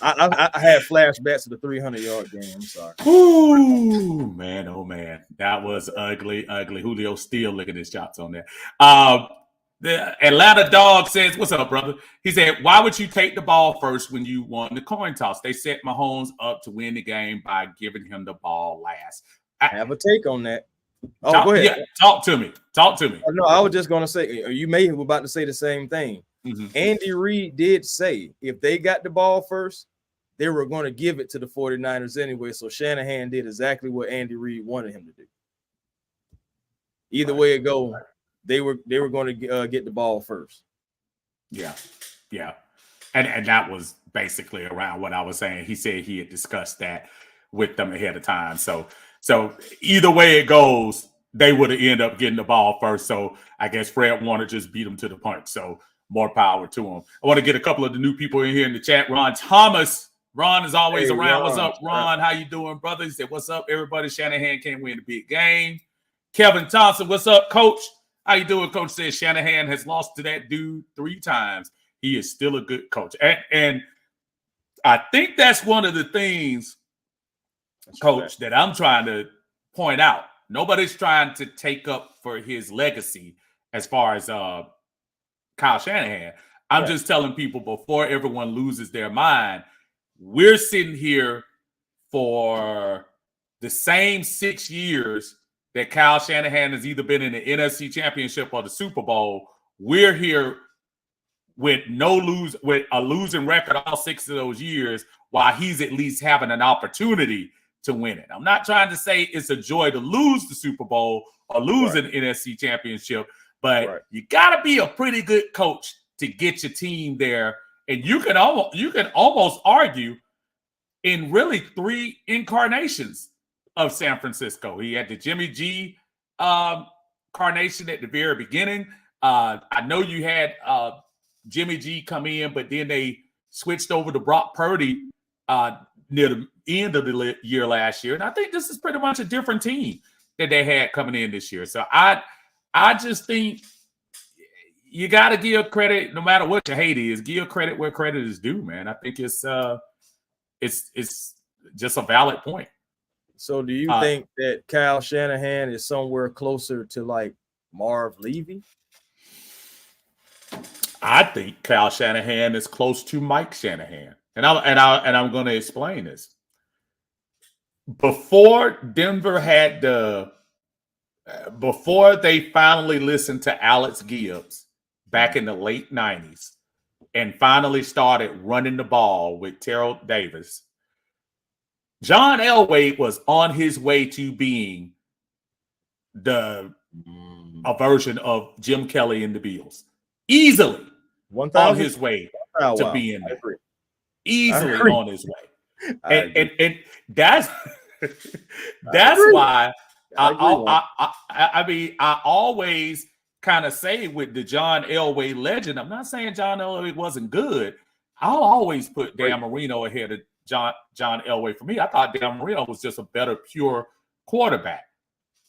Speaker 2: I had flashbacks to the 300-yard game. I'm sorry.
Speaker 1: Ooh, man, oh man, that was ugly. Julio still licking his chops on that. The Atlanta Dog says, "What's up, brother?" He said, "Why would you take the ball first when you won the coin toss? They set Mahomes up to win the game by giving him the ball last."
Speaker 2: I have a take on that. Oh,
Speaker 1: go
Speaker 2: ahead.
Speaker 1: Yeah, talk to me.
Speaker 2: No, I was just going to say, you may have about to say the same thing. Mm-hmm. Andy Reid did say if they got the ball first, they were going to give it to the 49ers anyway. So Shanahan did exactly what Andy Reid wanted him to do. Either way it goes, they were going to get the ball first.
Speaker 1: Yeah. And that was basically around what I was saying. He said he had discussed that with them ahead of time. So either way it goes, they would have ended up getting the ball first. So I guess Fred Warner just beat them to the punch. So more power to him. I want to get a couple of the new people in here in the chat. Ron Thomas. Ron is always around. What's up, Ron? How you doing, brother? He said, "What's up, everybody? Shanahan can't win the big game." Kevin Thompson, what's up, coach? How you doing? Coach says Shanahan has lost to that dude 3 times. He is still a good coach. And I think that's one of the things, Coach, that I'm trying to point out. Nobody's trying to take up for his legacy as far as Kyle Shanahan. I'm just telling people, before everyone loses their mind, we're sitting here for the same 6 years that Kyle Shanahan has either been in the NFC Championship or the Super Bowl. We're here with with a losing record all 6 of those years, while he's at least having an opportunity to win it. I'm not trying to say it's a joy to lose the Super Bowl or lose an NFC Championship, but you got to be a pretty good coach to get your team there. And you can almost argue in really 3 incarnations of San Francisco. He had the Jimmy G carnation at the very beginning. I know you had Jimmy G come in, but then they switched over to Brock Purdy near the end of the year last year. And I think this is pretty much a different team that they had coming in this year. So I just think you got to give credit, no matter what your hate is, give credit where credit is due, man. I think it's just a valid point.
Speaker 2: So do you think that Kyle Shanahan is somewhere closer to like Marv Levy?
Speaker 1: I think Kyle Shanahan is close to Mike Shanahan. And I'm going to explain this. Before Denver had before they finally listened to Alex Gibbs back in the late 90s and finally started running the ball with Terrell Davis, John Elway was on his way to being a version of Jim Kelly and the Bills. Easily 1,000 on his way to being there. Easily on his way. And that's why I mean, I always kind of say with the John Elway legend, I'm not saying John Elway wasn't good. I'll always put Dan Marino ahead of John Elway. For me, I thought Dan Marino was just a better pure quarterback.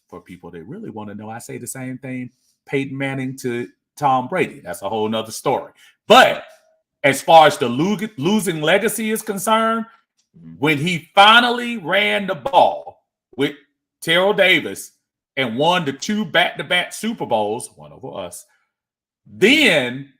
Speaker 1: For people that really want to know, I say the same thing. Peyton Manning to Tom Brady. That's a whole nother story. But as far as the losing legacy is concerned, when he finally ran the ball with Terrell Davis and won the 2 back-to-back Super Bowls, one over us, then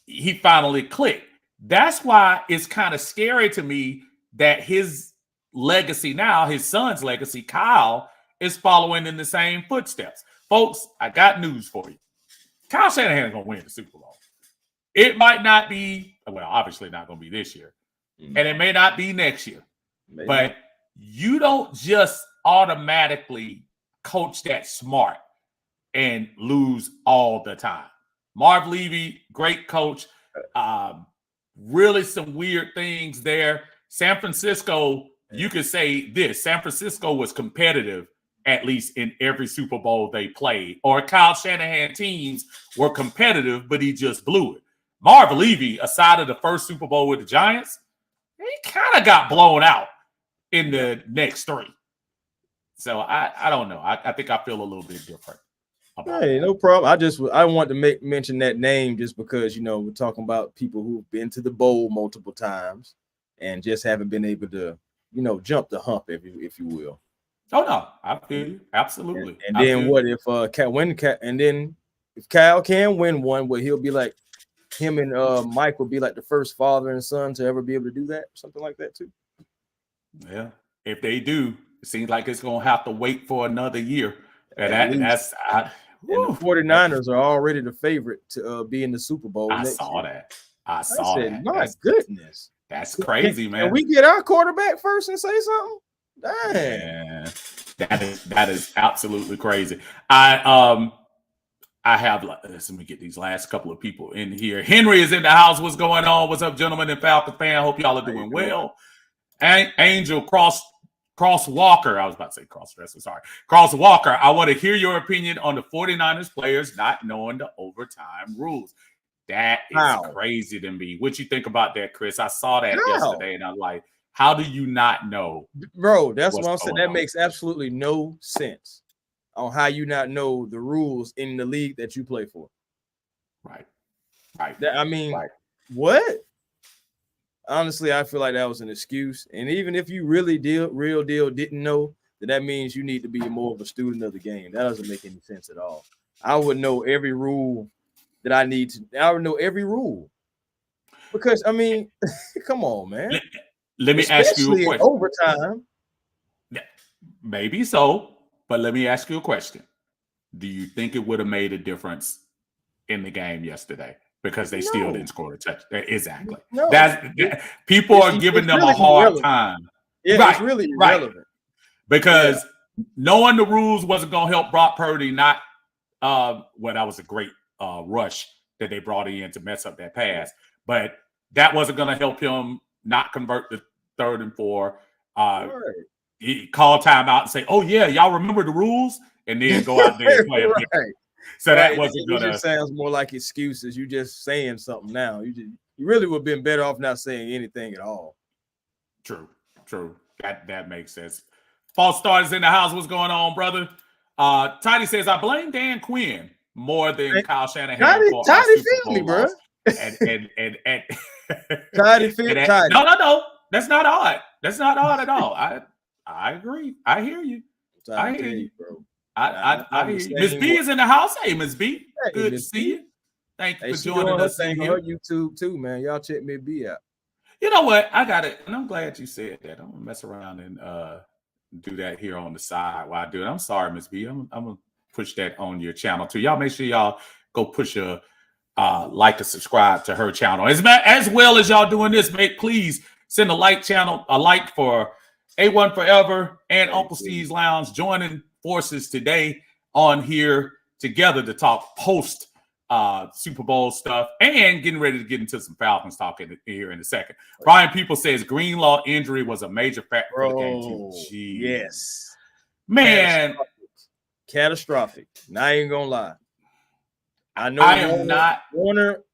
Speaker 1: he finally clicked. That's why it's kind of scary to me that his legacy now, his son's legacy, Kyle, is following in the same footsteps. folks, I got news for you. Kyle Shanahan's going to win the Super Bowl. It might not be, well, obviously not going to be this year. And it may not be next year.
Speaker 2: Maybe.
Speaker 1: But you don't just automatically coach that smart and lose all the time. Marv Levy, great coach. Really some weird things there. San Francisco, you could say this. San Francisco was competitive, at least in every Super Bowl they played. Or Kyle Shanahan teams were competitive, but he just blew it. Marv Levy, aside of the first Super Bowl with the Giants, he kind of got blown out in the next three. So I don't know. I think I feel a little bit different.
Speaker 2: Hey, no problem. I want to mention that name just because, we're talking about people who've been to the bowl multiple times and just haven't been able to, jump the hump, if you will.
Speaker 1: Oh no, I feel you. Absolutely.
Speaker 2: And then what if if Kyle can win one, well, he'll be like him and Mike will be like the first father and son to ever be able to do that, something like that too.
Speaker 1: Yeah, if they do, it seems like it's gonna have to wait for another year. And the
Speaker 2: 49ers are already the favorite to be in the Super Bowl.
Speaker 1: I saw that. That.
Speaker 2: My goodness,
Speaker 1: that's crazy, man.
Speaker 2: Can we get our quarterback first and say something? Dang.
Speaker 1: Yeah, that is absolutely crazy. I have, let me get these last couple of people in here. Henry is in the house. What's going on? What's up, gentlemen and Falcon fan? Hope y'all are doing well. Angel Crosswalker. I was about to say cross-dresser. Sorry. Crosswalker. I want to hear your opinion on the 49ers players not knowing the overtime rules. That is crazy to me. What you think about that, Chris? I saw that yesterday, and I'm like, how do you not know?
Speaker 2: Bro, that's what I'm saying. That makes absolutely no sense on how you not know the rules in the league that you play for.
Speaker 1: Right.
Speaker 2: What? Honestly, I feel like that was an excuse. And even if you really real deal didn't know, that means you need to be more of a student of the game. That doesn't make any sense at all. I would know every rule that I need to. I would know every rule. Because, come on, man.
Speaker 1: Let me ask you a question.
Speaker 2: Overtime.
Speaker 1: Maybe so, but let me ask you a question. Do you think it would have made a difference in the game yesterday? Because they still didn't score a touchdown. Exactly. No. People are giving them a hard time.
Speaker 2: Yeah, it's really irrelevant.
Speaker 1: Right. Because knowing the rules wasn't going to help Brock Purdy not that was a great rush that they brought in to mess up that pass. But that wasn't going to help him not convert the 3rd and 4. He called timeout and say, "Oh yeah, y'all remember the rules," and then go out there and play a game. So that wasn't gonna.
Speaker 2: It sounds more like excuses. You just saying something now. You really would have been better off not saying anything at all.
Speaker 1: True. That makes sense. False starters in the house. What's going on, brother? Tidy says, "I blame Dan Quinn more than Kyle Shanahan."
Speaker 2: Tidy feel me, bro.
Speaker 1: And
Speaker 2: Tidy feel Tidy.
Speaker 1: No. That's not odd. That's not odd at all. I agree. I hear you. I hear you, bro. I hear you. Miss B is in the house. Hey, Miss B. Good to see you. Thank you for joining us.
Speaker 2: On her YouTube too, man. Y'all check Miss B out.
Speaker 1: You know what? I got it. And I'm glad you said that. I'm gonna mess around and do that here on the side while I do it. I'm sorry, Miss B. I'm gonna push that on your channel too. Y'all make sure y'all go push a like and subscribe to her channel. As well as y'all doing this, please send a like for A1 Forever and Uncle Steve's Lounge joining forces today on here together to talk post Super Bowl stuff and getting ready to get into some Falcons talk here in a second. Brian People says Greenlaw injury was a major factor for the game too. Jeez.
Speaker 2: Yes.
Speaker 1: Man.
Speaker 2: Catastrophic. Not even gonna lie. I know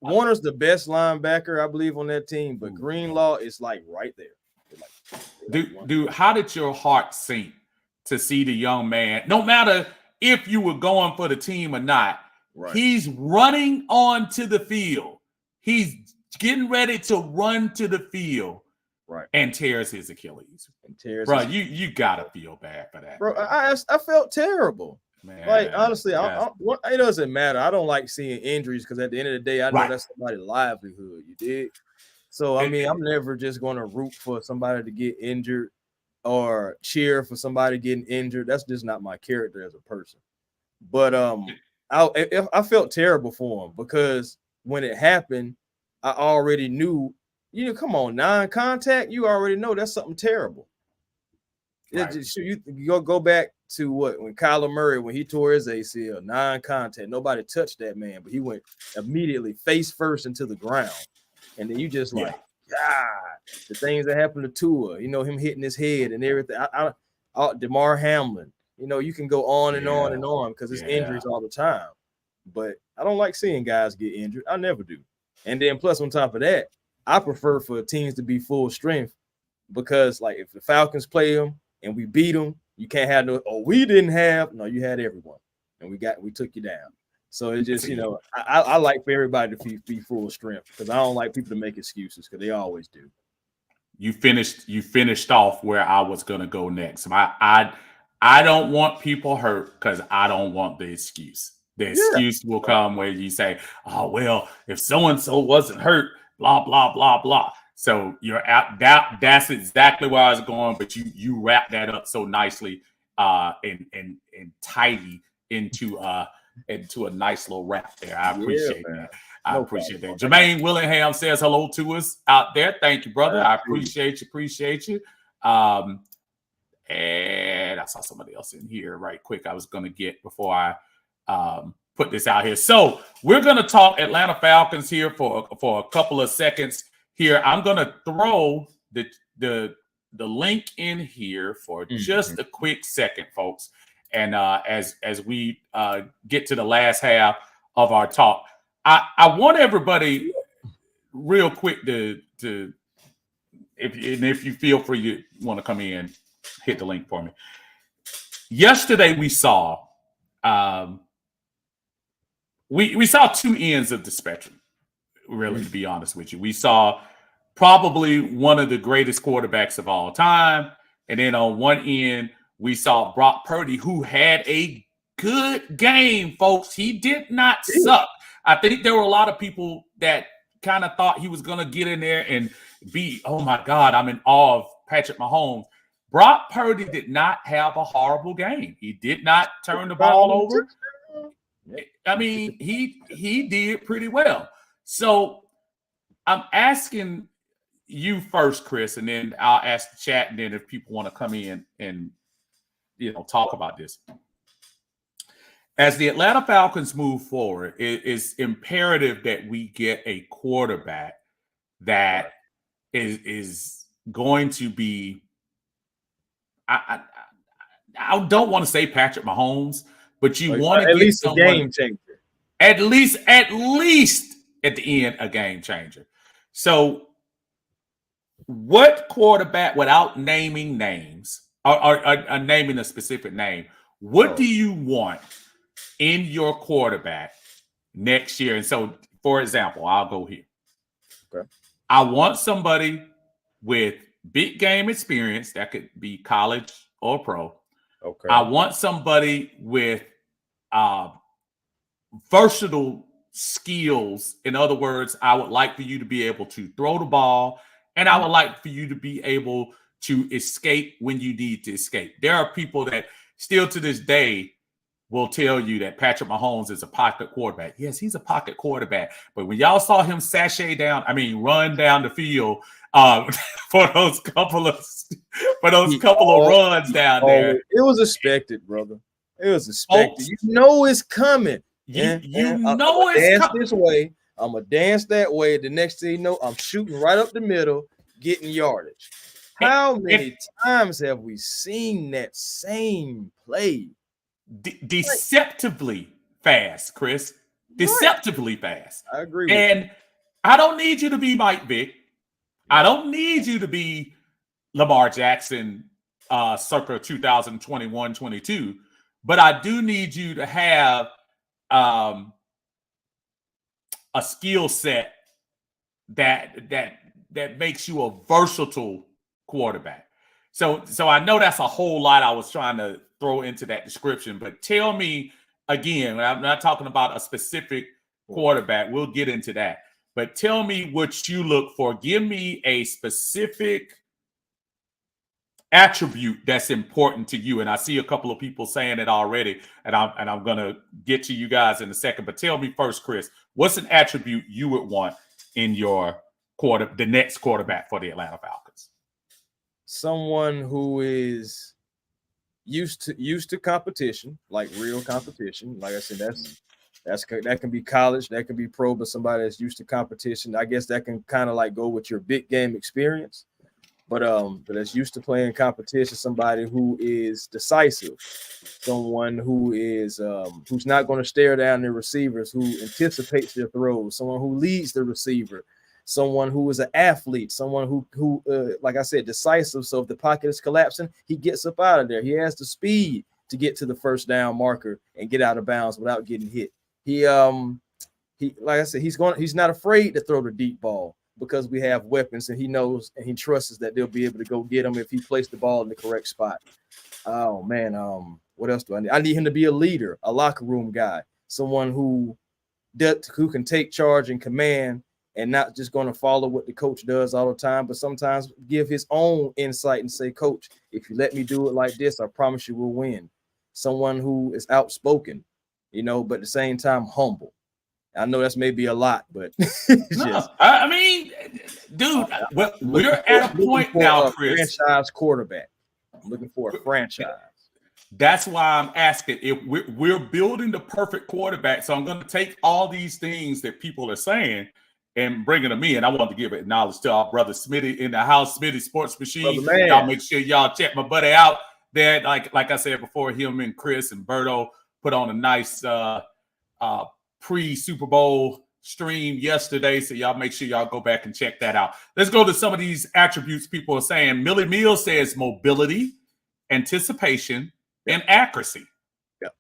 Speaker 2: Warner's the best linebacker, I believe, on that team, but Greenlaw is like right there.
Speaker 1: Dude, how did your heart sink to see the young man, no matter if you were going for the team or not, he's running onto the field. He's getting ready to run to the field and tears his Achilles. Bro, you got to feel bad for that.
Speaker 2: Bro, I felt terrible. Man, like, honestly, it doesn't matter. I don't like seeing injuries because at the end of the day, I know that's somebody's livelihood. You did. So, I'm never just going to root for somebody to get injured or cheer for somebody getting injured. That's just not my character as a person. But I felt terrible for him because when it happened, I already knew. Come on, non-contact. You already know that's something terrible. Right. You go back to when Kyler Murray, when he tore his ACL, non-contact. Nobody touched that man, but he went immediately face first into the ground, and then you just like, God, the things that happened to Tua, him hitting his head and everything. DeMar Hamlin, you can go on and on and on because it's injuries all the time. But I don't like seeing guys get injured. I never do. And then plus on top of that, I prefer for teams to be full strength because like if the Falcons play them and we beat them, you can't have we didn't have. No, you had everyone. And we took you down. So it's just, I like for everybody to be full strength because I don't like people to make excuses because they always do.
Speaker 1: You finished off where I was going to go next. I don't want people hurt because I don't want the excuse. The excuse will come where you say, oh, well, if so-and-so wasn't hurt, blah, blah, blah, blah. So you're out. That's exactly where I was going, but you wrap that up so nicely and tidy into a nice little wrap there. I appreciate that. I appreciate that. Jermaine Willingham says hello to us out there. Thank you, brother. I appreciate you. And I saw somebody else in here right quick. I was going to get before I put this out here. So we're going to talk Atlanta Falcons here for a couple of seconds here. I'm going to throw the link in here for just a quick second, folks. And as we get to the last half of our talk, I want everybody real quick to if you feel free you want to come in, hit the link for me. Yesterday we saw we saw two ends of the spectrum, really, to be honest with you. We saw probably one of the greatest quarterbacks of all time. And then on one end, we saw Brock Purdy, who had a good game, folks. He did not suck. I think there were a lot of people that kind of thought he was going to get in there and be, oh, my God, I'm in awe of Patrick Mahomes. Brock Purdy did not have a horrible game. He did not turn the ball over. I mean, he did pretty well. So I'm asking you first, Chris, and then I'll ask the chat, and then if people want to come in and talk about this. As the Atlanta Falcons move forward, it is imperative that we get a quarterback that is going to be. I don't want to say Patrick Mahomes, but you want to get someone,
Speaker 2: a game changer.
Speaker 1: At least at the end, a game changer. So, what quarterback, without naming names or naming a specific name, what do you want in your quarterback next year? And so, for example, I'll go here.
Speaker 2: Okay.
Speaker 1: I want somebody with big game experience. That could be college or pro.
Speaker 2: Okay.
Speaker 1: I want somebody with versatile skills. In other words, I would like for you to be able to throw the ball, and I would like for you to be able to escape when you need to escape. There are people that still to this day will tell you that Patrick Mahomes is a pocket quarterback. Yes, he's a pocket quarterback. But when y'all saw him run down the field for those couple of runs down there,
Speaker 2: it was expected, brother. It was expected. You know it's coming.
Speaker 1: You know it's coming
Speaker 2: this way. I'm gonna dance that way. The next thing you know, I'm shooting right up the middle, getting yardage. How many times have we seen that same play?
Speaker 1: Deceptively fast, Chris. Deceptively fast.
Speaker 2: I agree.
Speaker 1: And I don't need you to be Mike Vick. I don't need you to be Lamar Jackson circa 2021-22. But I do need you to have a skill set that makes you a versatile quarterback. So I know that's a whole lot I was trying to throw into that description, but tell me again, I'm not talking about a specific quarterback. We'll get into that. But tell me what you look for. Give me a specific attribute that's important to you? And I see a couple of people saying it already, and I'm gonna get to you guys in a second. But tell me first, Chris, what's an attribute you would want in your the next quarterback for the Atlanta Falcons?
Speaker 2: Someone who is used to competition, like real competition. Like I said, that can be college, that can be pro, but somebody that's used to competition. I guess that can kind of like go with your big game experience. But that's used to playing competition, somebody who is decisive, someone who is who's not going to stare down their receivers, who anticipates their throws, someone who leads the receiver, someone who is an athlete, someone who like I said, decisive. So if the pocket is collapsing, he gets up out of there. He has the speed to get to the first down marker and get out of bounds without getting hit. He like I said, he's not afraid to throw the deep ball, because we have weapons, and he knows and he trusts that they'll be able to go get him if he placed the ball in the correct spot. Oh man, what else do I need? I need him to be a leader, a locker room guy, someone who can take charge and command, and not just going to follow what the coach does all the time, but sometimes give his own insight and say, "Coach, if you let me do it like this, I promise you we'll win." Someone who is outspoken, but at the same time humble. I know that's maybe a lot, but
Speaker 1: I mean, dude, we're at a point now, Chris.
Speaker 2: Franchise quarterback. I'm looking for a franchise.
Speaker 1: That's why I'm asking. If we're building the perfect quarterback, so I'm going to take all these things that people are saying and bringing them in. I want to give it knowledge to our brother Smitty in the house, Smitty Sports Machine. Y'all make sure y'all check my buddy out there. Like I said before, him and Chris and Berto put on a nice pre-Super Bowl stream yesterday, so y'all make sure y'all go back and check that out. Let's go to some of these attributes people are saying. Millie Mills says mobility, anticipation, and accuracy.
Speaker 2: Yeah,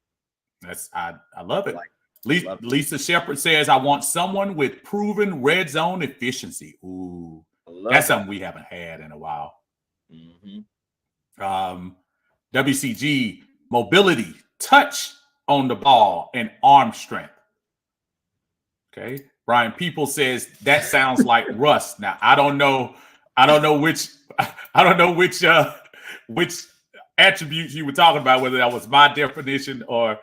Speaker 1: I love it. Lisa Shepard says, I want someone with proven red zone efficiency. Ooh, that's something we haven't had in a while. WCG, mobility, touch on the ball, and arm strength. Okay. Brian People says that sounds like Russ. Now I don't know which attributes you were talking about, whether that was my definition or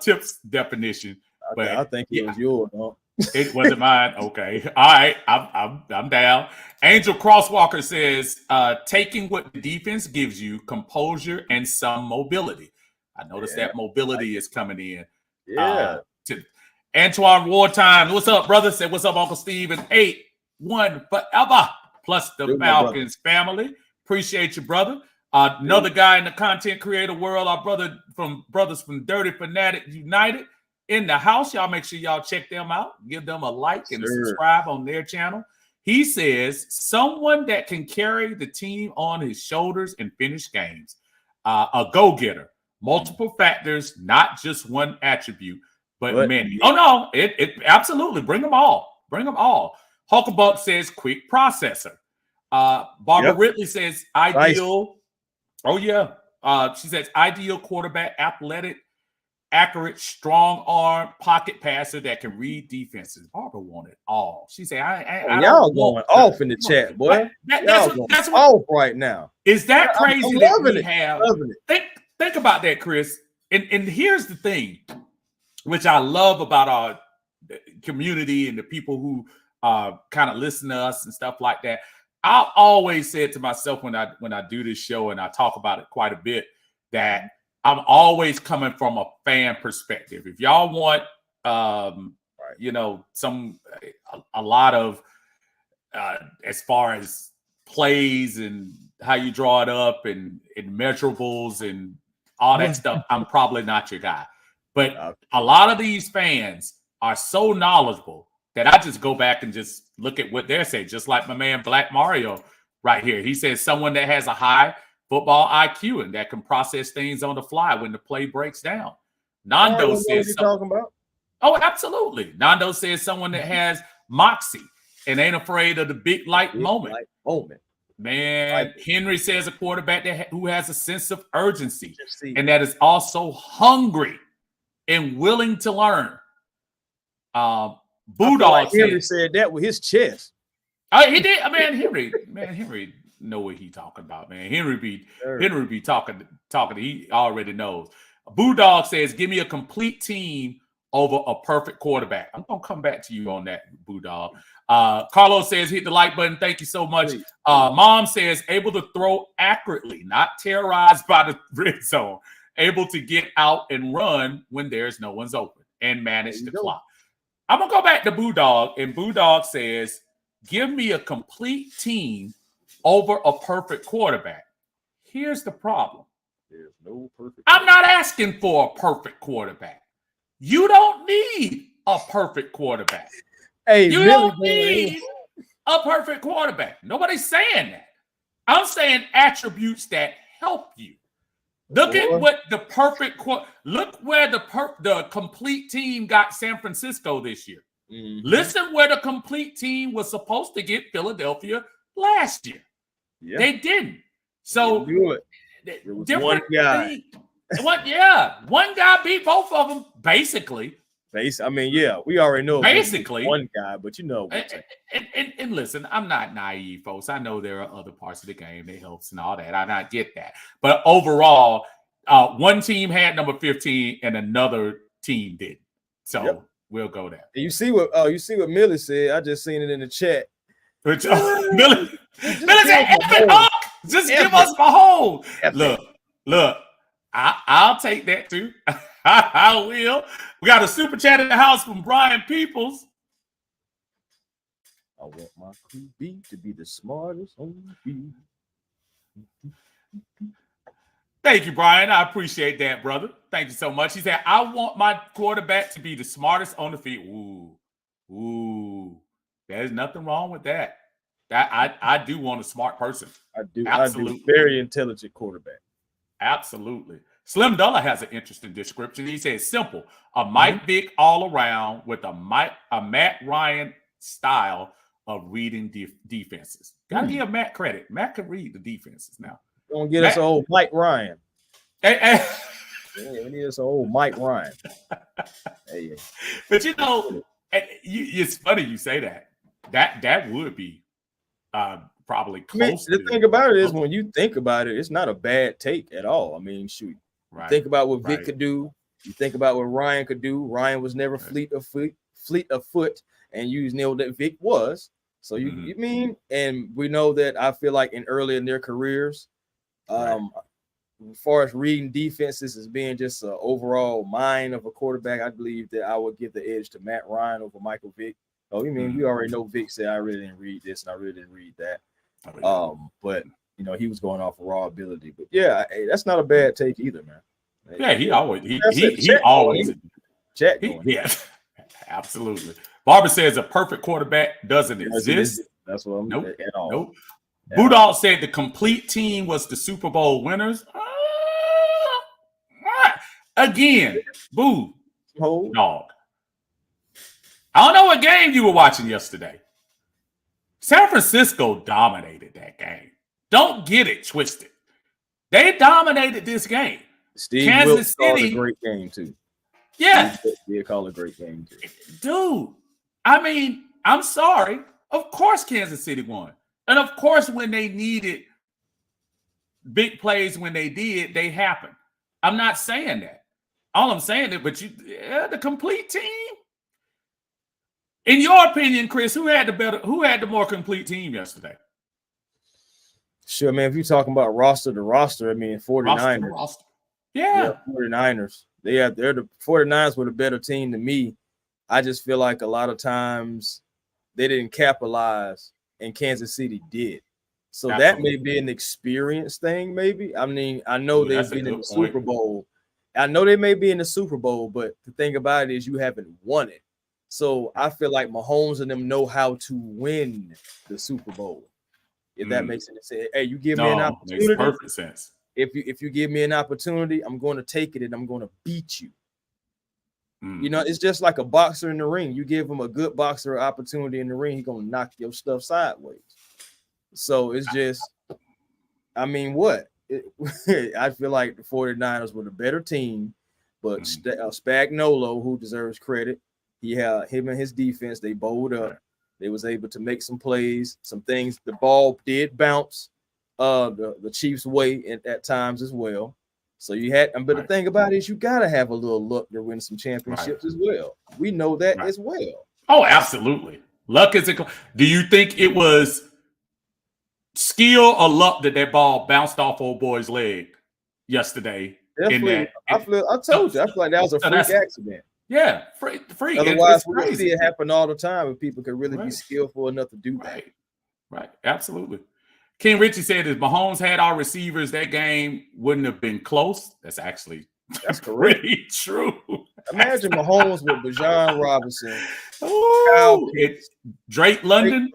Speaker 1: Tip's definition. But
Speaker 2: I think it was yours. Huh?
Speaker 1: It wasn't mine. Okay. All right. I'm down. Angel Crosswalker says taking what the defense gives you, composure and some mobility. I noticed that mobility is coming in.
Speaker 2: Yeah.
Speaker 1: Antoine Wartime, what's up, brother? Said, what's up, Uncle Steve? And 8-1 forever, plus the Falcons family. Appreciate you, brother. Another guy in the content creator world, our brothers from Dirty Fanatic United in the house. Y'all make sure y'all check them out. Give them a like and a subscribe on their channel. He says, someone that can carry the team on his shoulders and finish games. A go-getter. Multiple factors, not just one attribute. But many. Oh no, it absolutely bring them all. Bring them all. Hulkabuck says quick processor. Barbara Ridley says ideal. Nice. Oh yeah. She says ideal quarterback, athletic, accurate, strong arm, pocket passer that can read defenses. Barbara wanted all. She said,
Speaker 2: y'all going off in the chat, boy. That's off right now.
Speaker 1: Is that crazy that we have? Think about that, Chris. And here's the thing, which I love about our community and the people who kind of listen to us and stuff like that. I always said to myself when I do this show, and I talk about it quite a bit, that I'm always coming from a fan perspective. If y'all want, a lot of as far as plays and how you draw it up and measurables and all that stuff, I'm probably not your guy. But a lot of these fans are so knowledgeable that I just go back and just look at what they're saying, just like my man Black Mario right here. He says someone that has a high football IQ and that can process things on the fly when the play breaks down. Nando says
Speaker 2: talking about.
Speaker 1: Oh, absolutely. Nando says someone that has moxie and ain't afraid of the big light moment. Man, Henry says a quarterback who has a sense of urgency and that is also hungry and willing to learn. Budal
Speaker 2: Henry said that with his chest.
Speaker 1: He did. Henry know what he talking about, man. Henry be talking. He already knows. Bulldog says, "Give me a complete team over a perfect quarterback." I'm gonna come back to you on that, Bulldog. Carlos says, "Hit the like button. Thank you so much." Mom says, "Able to throw accurately, not terrorized by the red zone. Able to get out and run when there's no one's open and manage the clock." I'm gonna go back to Bulldog, and Bulldog says, "Give me a complete team over a perfect quarterback." Here's the problem.
Speaker 2: There's no perfect.
Speaker 1: I'm not asking for a perfect quarterback. You don't need a perfect quarterback.
Speaker 2: Hey,
Speaker 1: you don't need a perfect quarterback. Nobody's saying that. I'm saying attributes that help you. Look at what the perfect look where the complete team got San Francisco this year.
Speaker 2: Mm-hmm.
Speaker 1: Listen where the complete team was supposed to get Philadelphia last year. Yeah. They didn't. So
Speaker 2: it was one guy.
Speaker 1: One guy beat both of them basically.
Speaker 2: I mean, yeah, we already know
Speaker 1: basically
Speaker 2: one guy, but you know.
Speaker 1: And listen, I'm not naive, folks. I know there are other parts of the game that helps and all that. I get that, but overall, one team had number 15 and another team didn't. So we'll go there.
Speaker 2: And you see what Millie said. I just seen it in the chat.
Speaker 1: Millie said, "Just give us Mahomes." Look. I'll take that too. I will. We got a super chat in the house from Brian Peoples.
Speaker 2: I want my QB to be the smartest on the field.
Speaker 1: Thank you, Brian. I appreciate that, brother. Thank you so much. He said, "I want my quarterback to be the smartest on the field." Ooh. There's nothing wrong with that. I do want a smart person.
Speaker 2: I do. Absolutely. I do. Very intelligent quarterback.
Speaker 1: Absolutely. Slim Dulla has an interesting description. He says, "Simple, a Mike Vick all around with a Matt Ryan style of reading defenses." Got to give Matt credit. Matt can read the defenses now.
Speaker 2: Don't get us an old Mike Ryan.
Speaker 1: Hey.
Speaker 2: We need us an old Mike Ryan. Hey.
Speaker 1: But you know, it's funny you say that. That would be probably close.
Speaker 2: The thing about it is, when you think about it, it's not a bad take at all. I mean, shoot. Right. Think about what Vic could do. You think about what Ryan could do. Ryan was never fleet of foot, and you know that Vic was. So you mean, and we know that I feel like early in their careers, as far as reading defenses as being just an overall mind of a quarterback, I believe that I would give the edge to Matt Ryan over Michael Vick. Oh, you mean we already know Vic said I really didn't read this and I really didn't read that. But you know, he was going off of raw ability. But yeah, that's not a bad take either, man.
Speaker 1: Yeah, he always
Speaker 2: check.
Speaker 1: Yeah, absolutely. Barbara says a perfect quarterback doesn't exist.
Speaker 2: That's what I'm at all.
Speaker 1: Nope. Budal said the complete team was the Super Bowl winners. Again, boo, dog. I don't know what game you were watching yesterday. San Francisco dominated that game. Don't get it twisted. They dominated this game.
Speaker 2: Kansas City, a great game too.
Speaker 1: Yeah,
Speaker 2: they call a great game too.
Speaker 1: Dude, I mean, I'm sorry. Of course, Kansas City won, and of course, when they needed big plays, when they did, they happened. I'm not saying that. All I'm saying is, but the complete team. In your opinion, Chris, who had the more complete team yesterday?
Speaker 2: Sure, man. If you're talking about roster to roster, I mean, 49ers.
Speaker 1: Roster. Yeah,
Speaker 2: 49ers. They're the 49ers were the better team than me. I just feel like a lot of times they didn't capitalize, and Kansas City did. So that may be an experience thing, maybe. I mean, I know they've been in the Super Bowl. I know they may be in the Super Bowl, but the thing about it is you haven't won it. So I feel like Mahomes and them know how to win the Super Bowl. If that makes sense. Hey, you give me an opportunity.
Speaker 1: Makes perfect sense.
Speaker 2: If you give me an opportunity, I'm going to take it and I'm going to beat you. You know, it's just like a boxer in the ring. You give him a good boxer an opportunity in the ring, he's going to knock your stuff sideways. So it's just, I mean, what? I feel like the 49ers were the better team, but Spagnuolo, who deserves credit, him and his defense, they bowled up. They was able to make some plays, some things. The ball did bounce. the Chiefs' way at times as well. So you had, but the thing about it is you got to have a little luck to win some championships as well. We know that as well.
Speaker 1: Oh, absolutely. Luck is do you think it was skill or luck that ball bounced off old boy's leg yesterday?
Speaker 2: Definitely. I told you. I feel like that was a freak accident.
Speaker 1: Yeah, freak.
Speaker 2: Otherwise, we would see it happen all the time if people could really be skillful enough to do that.
Speaker 1: Right. Absolutely. King Richie said if Mahomes had our receivers, that game wouldn't have been close. That's pretty true.
Speaker 2: Imagine Mahomes with Bijan Robinson,
Speaker 1: Drake London.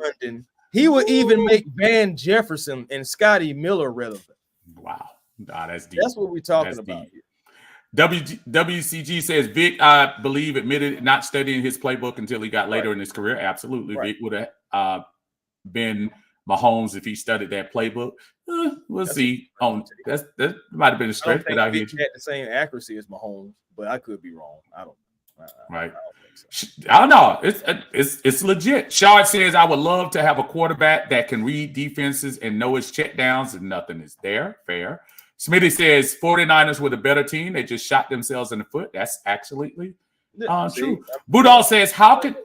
Speaker 2: He would even make Van Jefferson and Scotty Miller relevant.
Speaker 1: Wow. Nah, that's deep.
Speaker 2: That's what we're talking about here.
Speaker 1: WCG says Vic, I believe, admitted not studying his playbook until he got later in his career. Absolutely. Vic would have been Mahomes if he studied that playbook. We'll see. That might have been a stretch, but I
Speaker 2: had the same accuracy as Mahomes, but I could be wrong. I don't think so.
Speaker 1: I don't know. It's legit. Shard says I would love to have a quarterback that can read defenses and know his check downs, and nothing is there. Fair. Smitty says 49ers were the better team. They just shot themselves in the foot. That's absolutely true. Budal says, how can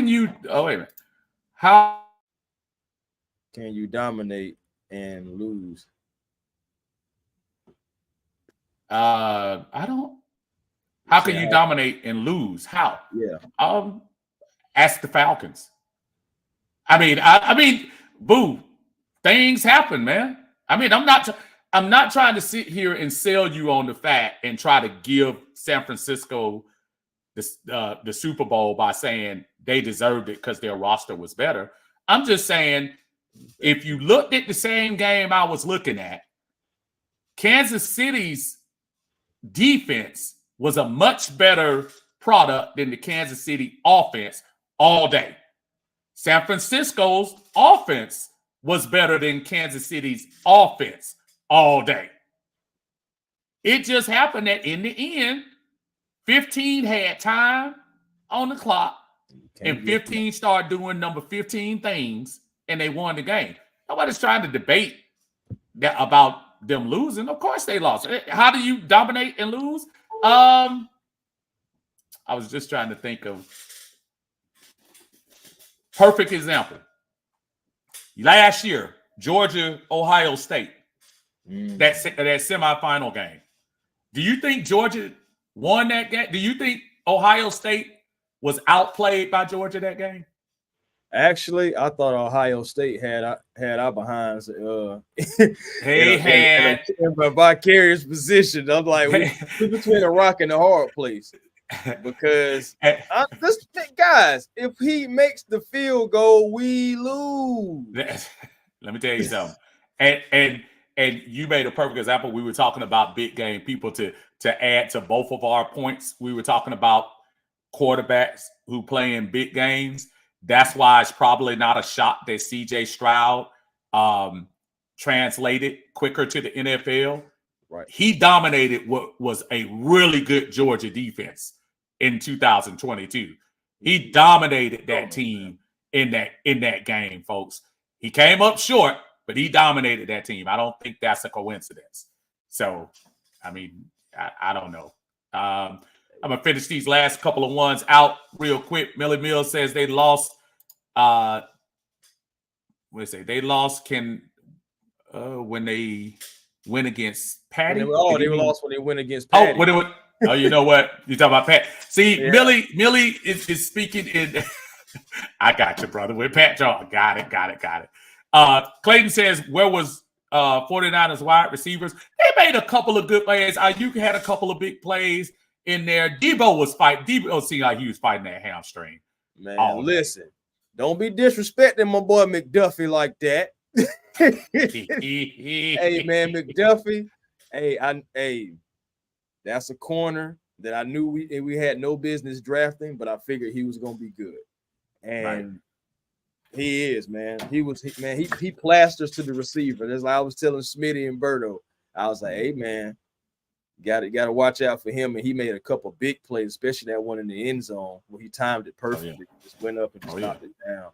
Speaker 1: you wait a minute. How
Speaker 2: can you dominate and lose?
Speaker 1: I don't. How can you dominate and lose? How?
Speaker 2: Yeah.
Speaker 1: Ask the Falcons. I mean, boo. Things happen, man. I mean, I'm not trying to sit here and sell you on the fact and try to give San Francisco the Super Bowl by saying they deserved it because their roster was better. I'm just saying, if you looked at the same game I was looking at, Kansas City's defense was a much better product than the Kansas City offense all day. San Francisco's offense was better than Kansas City's offense all day. It just happened that in the end, 15 had time on the clock, and 15 started doing number 15 things, and they won the game. Nobody's trying to debate that about them losing. Of course they lost. How do you dominate and lose? I was just trying to think of perfect example. Last year, Georgia, Ohio State, that semifinal game. Do you think Georgia won that game? Do you think Ohio State was outplayed by Georgia that game?
Speaker 2: Actually, I thought Ohio State had our behinds.
Speaker 1: They had
Speaker 2: a vicarious position. I'm like, we're between a rock and a hard place. Because guys, if he makes the field goal, we lose.
Speaker 1: Let me tell you something. And you made a perfect example. We were talking about big game people to add to both of our points. We were talking about quarterbacks who play in big games. That's why it's probably not a shock that CJ Stroud translated quicker to the NFL.
Speaker 2: Right.
Speaker 1: He dominated what was a really good Georgia defense in 2022. He dominated that team in that game, folks. He came up short, but he dominated that team. I don't think that's a coincidence. So, I mean, I don't know. I'm going to finish these last couple of ones out real quick. Millie Mills says they lost. They lost when they went against Patty.
Speaker 2: They lost when they went against Patty.
Speaker 1: Oh, you know what? You talking about Pat. See, yeah. Millie is speaking in – I got you, brother. With Pat Jaw. Got it. Clayton says, where was 49ers wide receivers? They made a couple of good plays. Ayuk had a couple of big plays in there. Debo was fighting. Debo seemed like he was fighting that hamstring.
Speaker 2: Man, listen. Don't be disrespecting my boy McDuffie like that. Hey, man, McDuffie. Hey, that's a corner that I knew we had no business drafting, but I figured he was going to be good. And he is, man. He plasters to the receiver. That's like I was telling Smitty and Berto. I was like, hey, man, got to watch out for him. And he made a couple big plays, especially that one in the end zone where he timed it perfectly. Oh, yeah. Just went up and just knocked it down.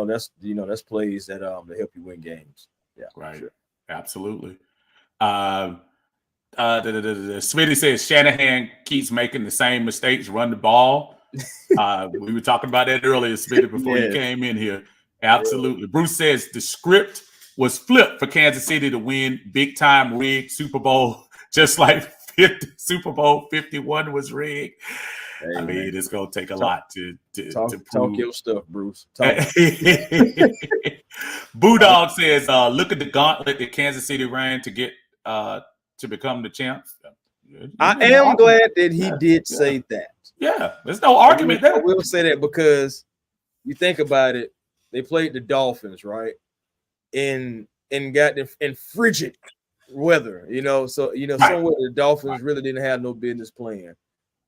Speaker 2: That's plays that help you win games. Yeah,
Speaker 1: Right.
Speaker 2: sure.
Speaker 1: Absolutely. Smitty says Shanahan keeps making the same mistakes, run the ball. We were talking about that earlier, Smitty, before you came in here. Absolutely. Bruce says the script was flipped for Kansas City to win big time rigged Super Bowl, just like Super Bowl 51 was rigged.
Speaker 2: Hey,
Speaker 1: I mean,
Speaker 2: man.
Speaker 1: it's gonna take a lot to
Speaker 2: Talk
Speaker 1: prove
Speaker 2: your stuff, Bruce.
Speaker 1: Boodog says, look at the gauntlet that Kansas City ran to get to become the champs.
Speaker 2: I am glad that he did say that.
Speaker 1: Yeah, there's no argument there.
Speaker 2: I will say that because you think about it, they played the Dolphins, right? And got in frigid weather, so somewhere the Dolphins really didn't have no business playing.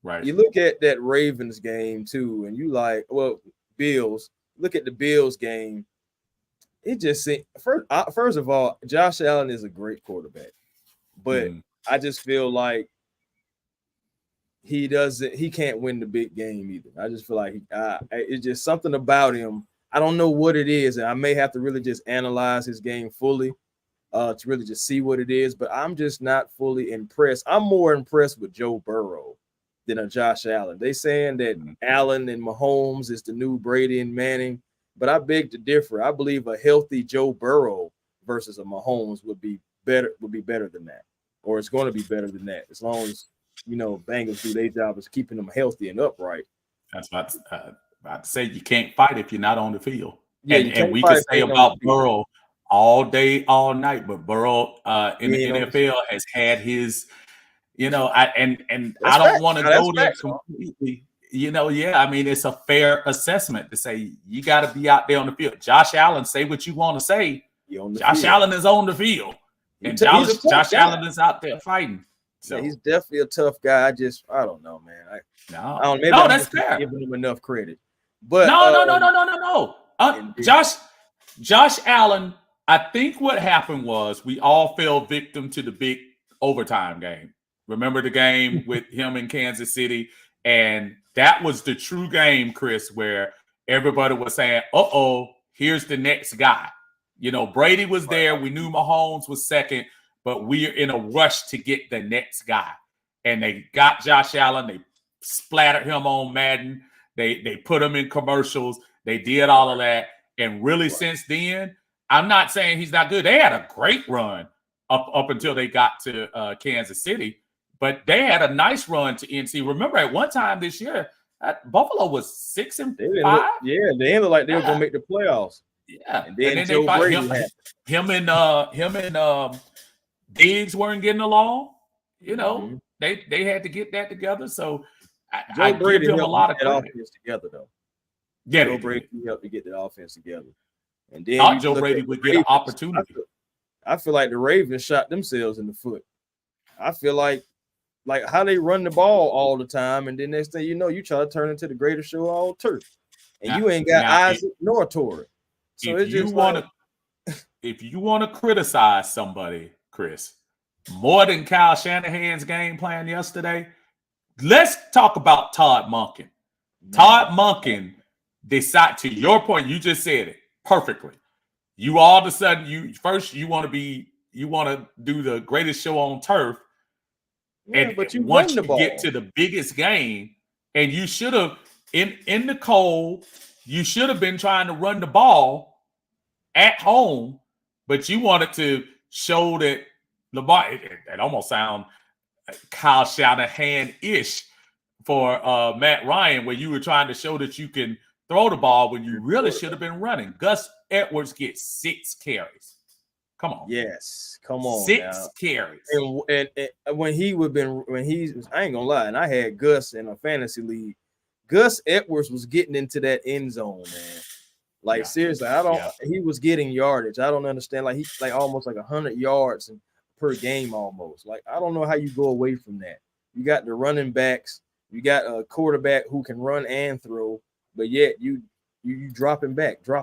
Speaker 1: Right.
Speaker 2: You look at that Ravens game too, and you like, well, Bills. Look at the Bills game. It just seemed first of all, Josh Allen is a great quarterback, but I just feel like he can't win the big game either. I just feel like it's just something about him. I don't know what it is, and I may have to really just analyze his game fully to really just see what it is, but I'm just not fully impressed. I'm more impressed with Joe Burrow than a Josh Allen. They saying that Allen and Mahomes is the new Brady and Manning, but I beg to differ. I believe a healthy Joe Burrow versus a Mahomes would be better than that, or it's going to be better than that, as long as Bengals do their job is keeping them healthy and upright.
Speaker 1: That's about to say you can't fight if you're not on the field.
Speaker 2: Yeah,
Speaker 1: and we could say about Burrow all day, all night, but Burrow in the NFL has had his, I don't want to go there completely. I mean, it's a fair assessment to say you got to be out there on the field. Josh Allen, say what you want to say. Josh Allen is on the field, and Josh Allen is out there fighting. So
Speaker 2: he's definitely a tough guy. I don't know, man.
Speaker 1: Maybe that's fair.
Speaker 2: Giving him enough credit, but
Speaker 1: no. Josh Allen. I think what happened was we all fell victim to the big overtime game. Remember the game with him in Kansas City, and that was the true game, Chris, where everybody was saying, "Uh-oh, here's the next guy." Brady was there. We knew Mahomes was second, but we're in a rush to get the next guy. And they got Josh Allen. They splattered him on Madden. They put him in commercials. They did all of that. And really, since then, I'm not saying he's not good. They had a great run up until they got to Kansas City. But they had a nice run to NC. Remember, at one time this year, Buffalo was 6-5.
Speaker 2: They ended like they were going to make the playoffs.
Speaker 1: Yeah,
Speaker 2: and then Joe Brady
Speaker 1: him and Diggs weren't getting along. They had to get that together. So I give him a lot of credit.
Speaker 2: Offense together, though.
Speaker 1: Yeah,
Speaker 2: Joe Brady helped to get that offense together. And then
Speaker 1: Joe Brady would get an opportunity.
Speaker 2: I feel like the Ravens shot themselves in the foot. I feel like how they run the ball all the time, and then next thing you know, you try to turn into the greatest show on turf, and you ain't got Isaac nor Torrey. So if you want to criticize somebody, Chris,
Speaker 1: more than Kyle Shanahan's game plan yesterday, let's talk about Todd Monken. Todd Monken decide, to your point, you just said it perfectly. You all of a sudden, you want to do the greatest show on turf.
Speaker 2: Yeah,
Speaker 1: but once you get to the biggest game, and you should have in the cold, you should have been trying to run the ball at home, but you wanted to show that Lamar. It almost sounds Kyle Shanahan-ish for Matt Ryan, where you were trying to show that you can throw the ball when you really should have been running. Gus Edwards gets 6 carries. Come on.
Speaker 2: Yes, come on.
Speaker 1: 6 carries.
Speaker 2: And when I ain't gonna lie, and I had Gus in a fantasy league. Gus Edwards was getting into that end zone, man. Seriously, he was getting yardage. I don't understand. He's almost 100 yards per game almost. I don't know how you go away from that. You got the running backs, you got a quarterback who can run and throw, but yet you dropping back. I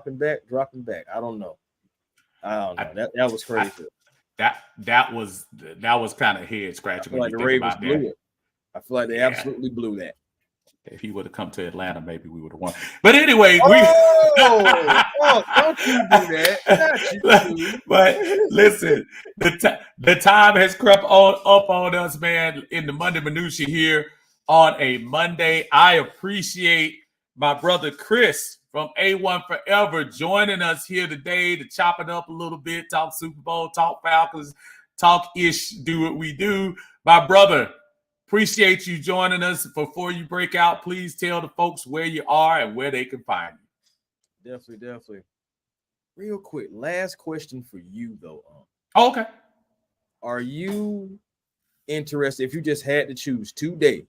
Speaker 2: don't know. That was crazy.
Speaker 1: That was kind of head scratching.
Speaker 2: I feel like the Ravens blew it. I feel like they absolutely blew that.
Speaker 1: If he would have come to Atlanta, maybe we would have won. But anyway,
Speaker 2: don't you do that. Not you do.
Speaker 1: But listen, the time has crept up on us, man, in the Monday Minutia here on a Monday. I appreciate my brother Chris from A1 Forever joining us here today to chop it up a little bit, talk Super Bowl, talk Falcons, talk ish, do what we do. My brother, appreciate you joining us. Before you break out, please tell the folks where you are and where they can find
Speaker 2: you. Definitely. Real quick, last question for you, though.
Speaker 1: Okay.
Speaker 2: Are you interested, if you just had to choose today?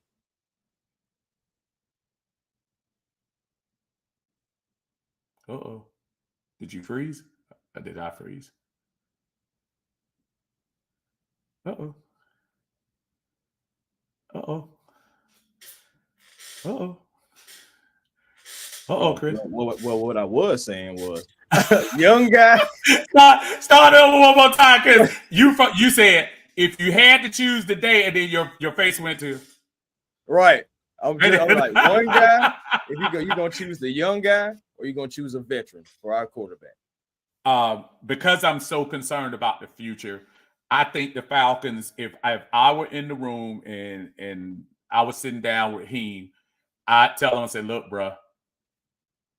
Speaker 1: Uh-oh. Did you freeze? Or did I freeze? Uh-oh. Uh-oh. Uh-oh. Uh-oh, Chris.
Speaker 2: Well, what I was saying was, young guy.
Speaker 1: Start over one more time, because you said if you had to choose the day, and then your face went to
Speaker 2: right. I'm like, one guy. If you're gonna choose the young guy, or you're gonna choose a veteran for our quarterback.
Speaker 1: Because I'm so concerned about the future, I think the Falcons, if I were in the room and I was sitting down with him, I'd tell him, I say, look, bro,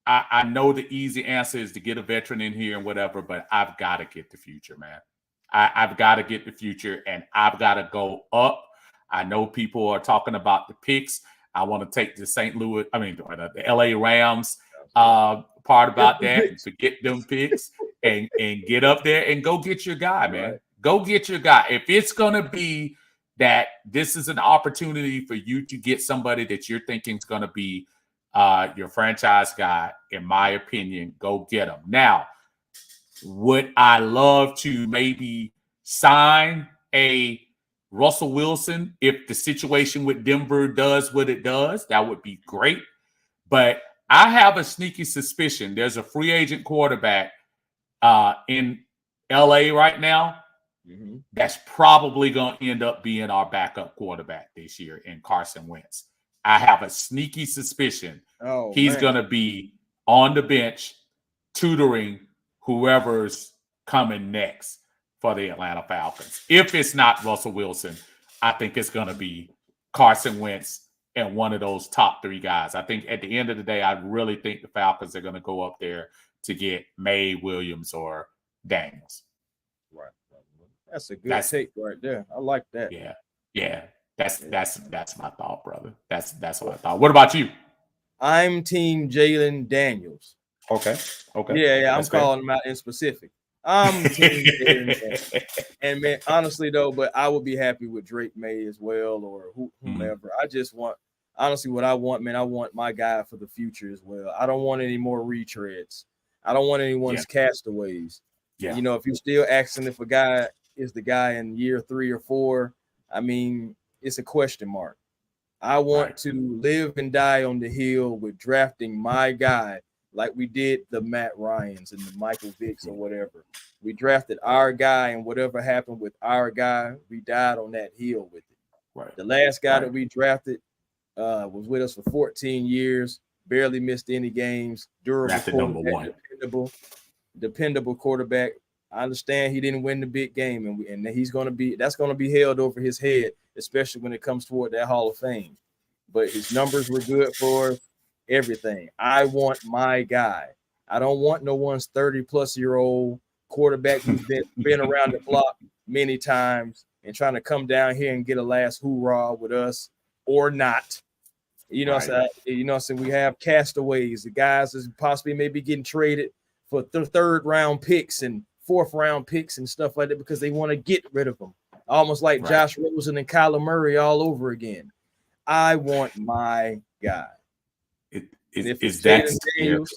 Speaker 1: I know the easy answer is to get a veteran in here and whatever, but I've got to get the future, man. I've got to get the future, and I've got to go up. I know people are talking about the picks. I want to take the the LA Rams part about that and forget them picks and get up there and go get your guy, man. Right. Go get your guy. If it's going to be that this is an opportunity for you to get somebody that you're thinking is going to be your franchise guy, in my opinion, go get him. Now, would I love to maybe sign a Russell Wilson if the situation with Denver does what it does? That would be great. But I have a sneaky suspicion there's a free agent quarterback in LA right now that's probably going to end up being our backup quarterback this year in Carson Wentz. I have a sneaky suspicion he's going to be on the bench tutoring whoever's coming next for the Atlanta Falcons. If it's not Russell Wilson, I think it's going to be Carson Wentz and one of those top three guys. I think at the end of the day, I really think the Falcons are going to go up there to get May, Williams, or Daniels.
Speaker 2: Right. That's a good take right there. I like that.
Speaker 1: Yeah. That's my thought, brother. That's what I thought. What about you?
Speaker 2: I'm team Jalen Daniels.
Speaker 1: Okay.
Speaker 2: Yeah. I'm calling him out in specific. I'm team Jalen Daniels. And man, honestly though, but I would be happy with Drake May as well, or whomever. I just want, honestly, what I want, man, I want my guy for the future as well. I don't want any more retreads. I don't want anyone's castaways. Yeah. If you're still asking if a guy is the guy in year 3 or 4, I mean, it's a question mark. I want to live and die on the hill with drafting my guy like we did the Matt Ryans and the Michael Vicks or whatever. We drafted our guy, and whatever happened with our guy, we died on that hill with it. Right. The last guy that we drafted was with us for 14 years, barely missed any games, durable quarterback, dependable quarterback. I understand he didn't win the big game, and that's going to be held over his head, especially when it comes toward that Hall of Fame. But his numbers were good for everything. I want my guy. I don't want no one's 30-plus-year-old quarterback who's been around the block many times and trying to come down here and get a last hoorah with us or not. You know what I'm saying? We have castaways, the guys that's possibly maybe getting traded for third-round picks and fourth-round picks and stuff like that because they want to get rid of them. Almost like Josh Rosen and Kyler Murray all over again. I want my guy. If it's Jalen Daniels,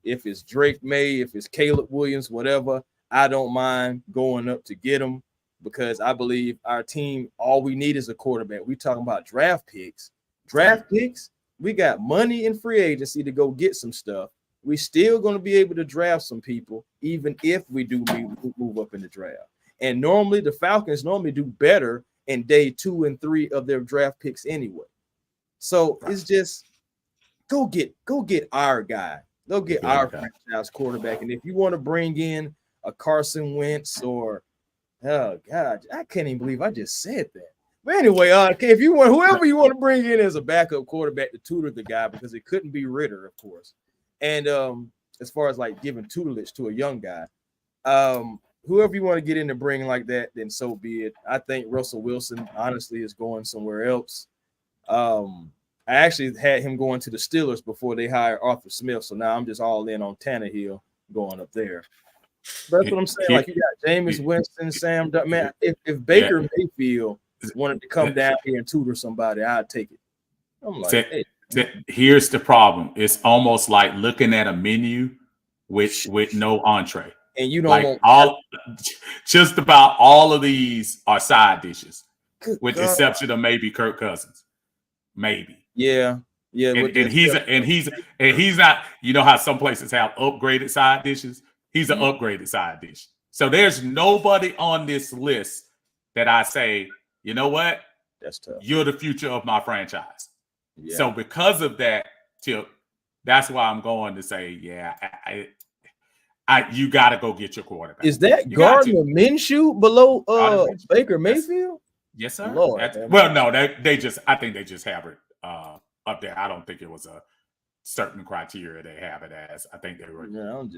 Speaker 2: if it's Drake May, if it's Caleb Williams, whatever, I don't mind going up to get him because I believe our team, all we need is a quarterback. We talking about draft picks. We got money in free agency to go get some stuff. We still going to be able to draft some people, even if we do move up in the draft. And normally the Falcons do better in day 2 and 3 of their draft picks anyway. So it's just go get our guy. Go get our franchise quarterback. And if you want to bring in a Carson Wentz or oh God, I can't even believe I just said that. But anyway, okay, if you want whoever you want to bring in as a backup quarterback to tutor the guy, because it couldn't be Ritter, of course. And as far as like giving tutelage to a young guy, whoever you want to get in to bring like that, then so be it. I think Russell Wilson honestly is going somewhere else. I actually had him going to the Steelers before they hired Arthur Smith, so now I'm just all in on Tannehill going up there. But that's what I'm saying. Like you got Jameis Winston, Sam. Man, if Baker Mayfield wanted to come down here and tutor somebody, I'd take it. I'm like, hey.
Speaker 1: Here's the problem. It's almost like looking at a menu with no entree.
Speaker 2: And you don't
Speaker 1: like just about all of these are side dishes, with the exception of maybe Kirk Cousins. Maybe.
Speaker 2: Yeah.
Speaker 1: And he's not, you know how some places have upgraded side dishes? He's an upgraded side dish. So there's nobody on this list that I say, you know what?
Speaker 2: That's tough.
Speaker 1: You're the future of my franchise.
Speaker 2: Yeah.
Speaker 1: So because of that, Tip, that's why I'm going to say, yeah, you got to go get your quarterback.
Speaker 2: Is that Gardner Minshew below Baker Mayfield?
Speaker 1: Yes, sir.
Speaker 2: Lord,
Speaker 1: no, I think they just have it up there. I don't think it was a certain criteria they have it as. I think they were.
Speaker 2: Yeah, I'm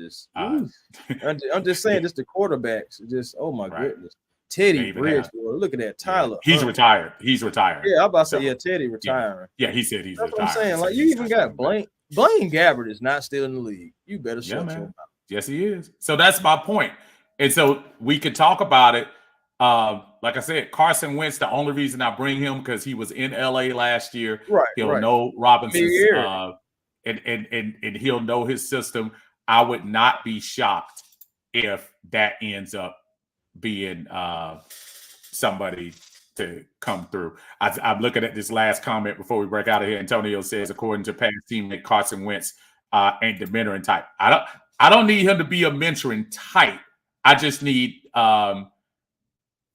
Speaker 2: just saying, just the quarterbacks. Just my goodness, Teddy Bridgewater. Look at that, Tyler.
Speaker 1: He's retired. He's retired.
Speaker 2: Yeah, I'm about to say, Teddy retiring.
Speaker 1: Yeah, he said he's
Speaker 2: That's
Speaker 1: retired.
Speaker 2: What I'm saying, like you even got Blaine Gabbert is not still in the league. You better shut your mouth.
Speaker 1: Yes, he is. So that's my point. And so we could talk about it. Like I said, Carson Wentz, the only reason I bring him because he was in LA last year.
Speaker 2: Right.
Speaker 1: He'll know Robinson's and he'll know his system. I would not be shocked if that ends up being somebody to come through. I'm looking at this last comment before we break out of here. Antonio says, according to past teammate Carson Wentz, ain't the mentoring type. I don't need him to be a mentoring type. I just need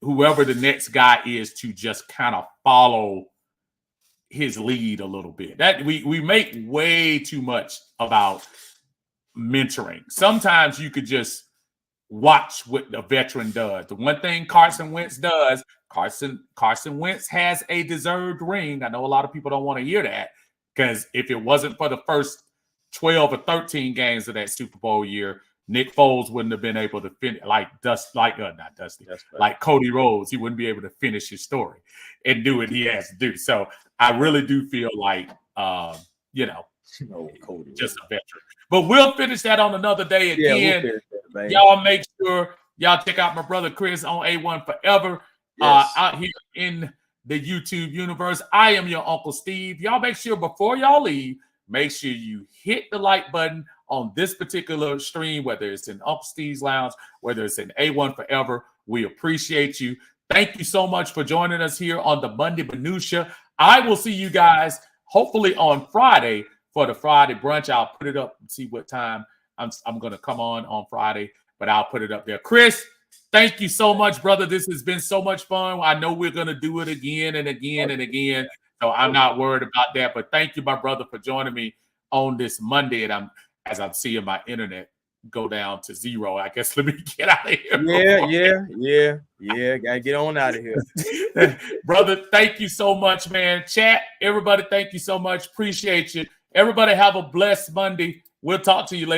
Speaker 1: whoever the next guy is to just kind of follow his lead a little bit. That we make way too much about mentoring. Sometimes you could just watch what the veteran does. The one thing Carson Wentz does, Carson Wentz has a deserved ring. I know a lot of people don't want to hear that, because if it wasn't for the first 12 or 13 games of that Super Bowl year, Nick Foles wouldn't have been able to finish like Cody Rhodes. He wouldn't be able to finish his story and do what he has to do. So I really do feel like,
Speaker 2: Cody,
Speaker 1: just a veteran. But we'll finish that on another day again.
Speaker 2: We'll
Speaker 1: y'all make sure y'all check out my brother Chris on A1 Forever out here in the YouTube universe. I am your Uncle Steve. Y'all make sure before y'all leave, make sure you hit the like button on this particular stream, whether it's in Uncle Steve's Lounge, whether it's in A1 Forever. We appreciate you. Thank you so much for joining us here on the Monday Minutia. I will see you guys hopefully on Friday for the Friday brunch. I'll put it up and see what time I'm going to come on Friday, but I'll put it up there. Chris, thank you so much, brother. This has been so much fun. I know we're going to do it again and again and again, so I'm not worried about that. But thank you, my brother, for joining me on this Monday. And as I'm seeing my internet go down to zero, I guess let me get out of here.
Speaker 2: Yeah. Gotta get on out of here.
Speaker 1: Brother, thank you so much, man. Chat, everybody, thank you so much. Appreciate you. Everybody have a blessed Monday. We'll talk to you later.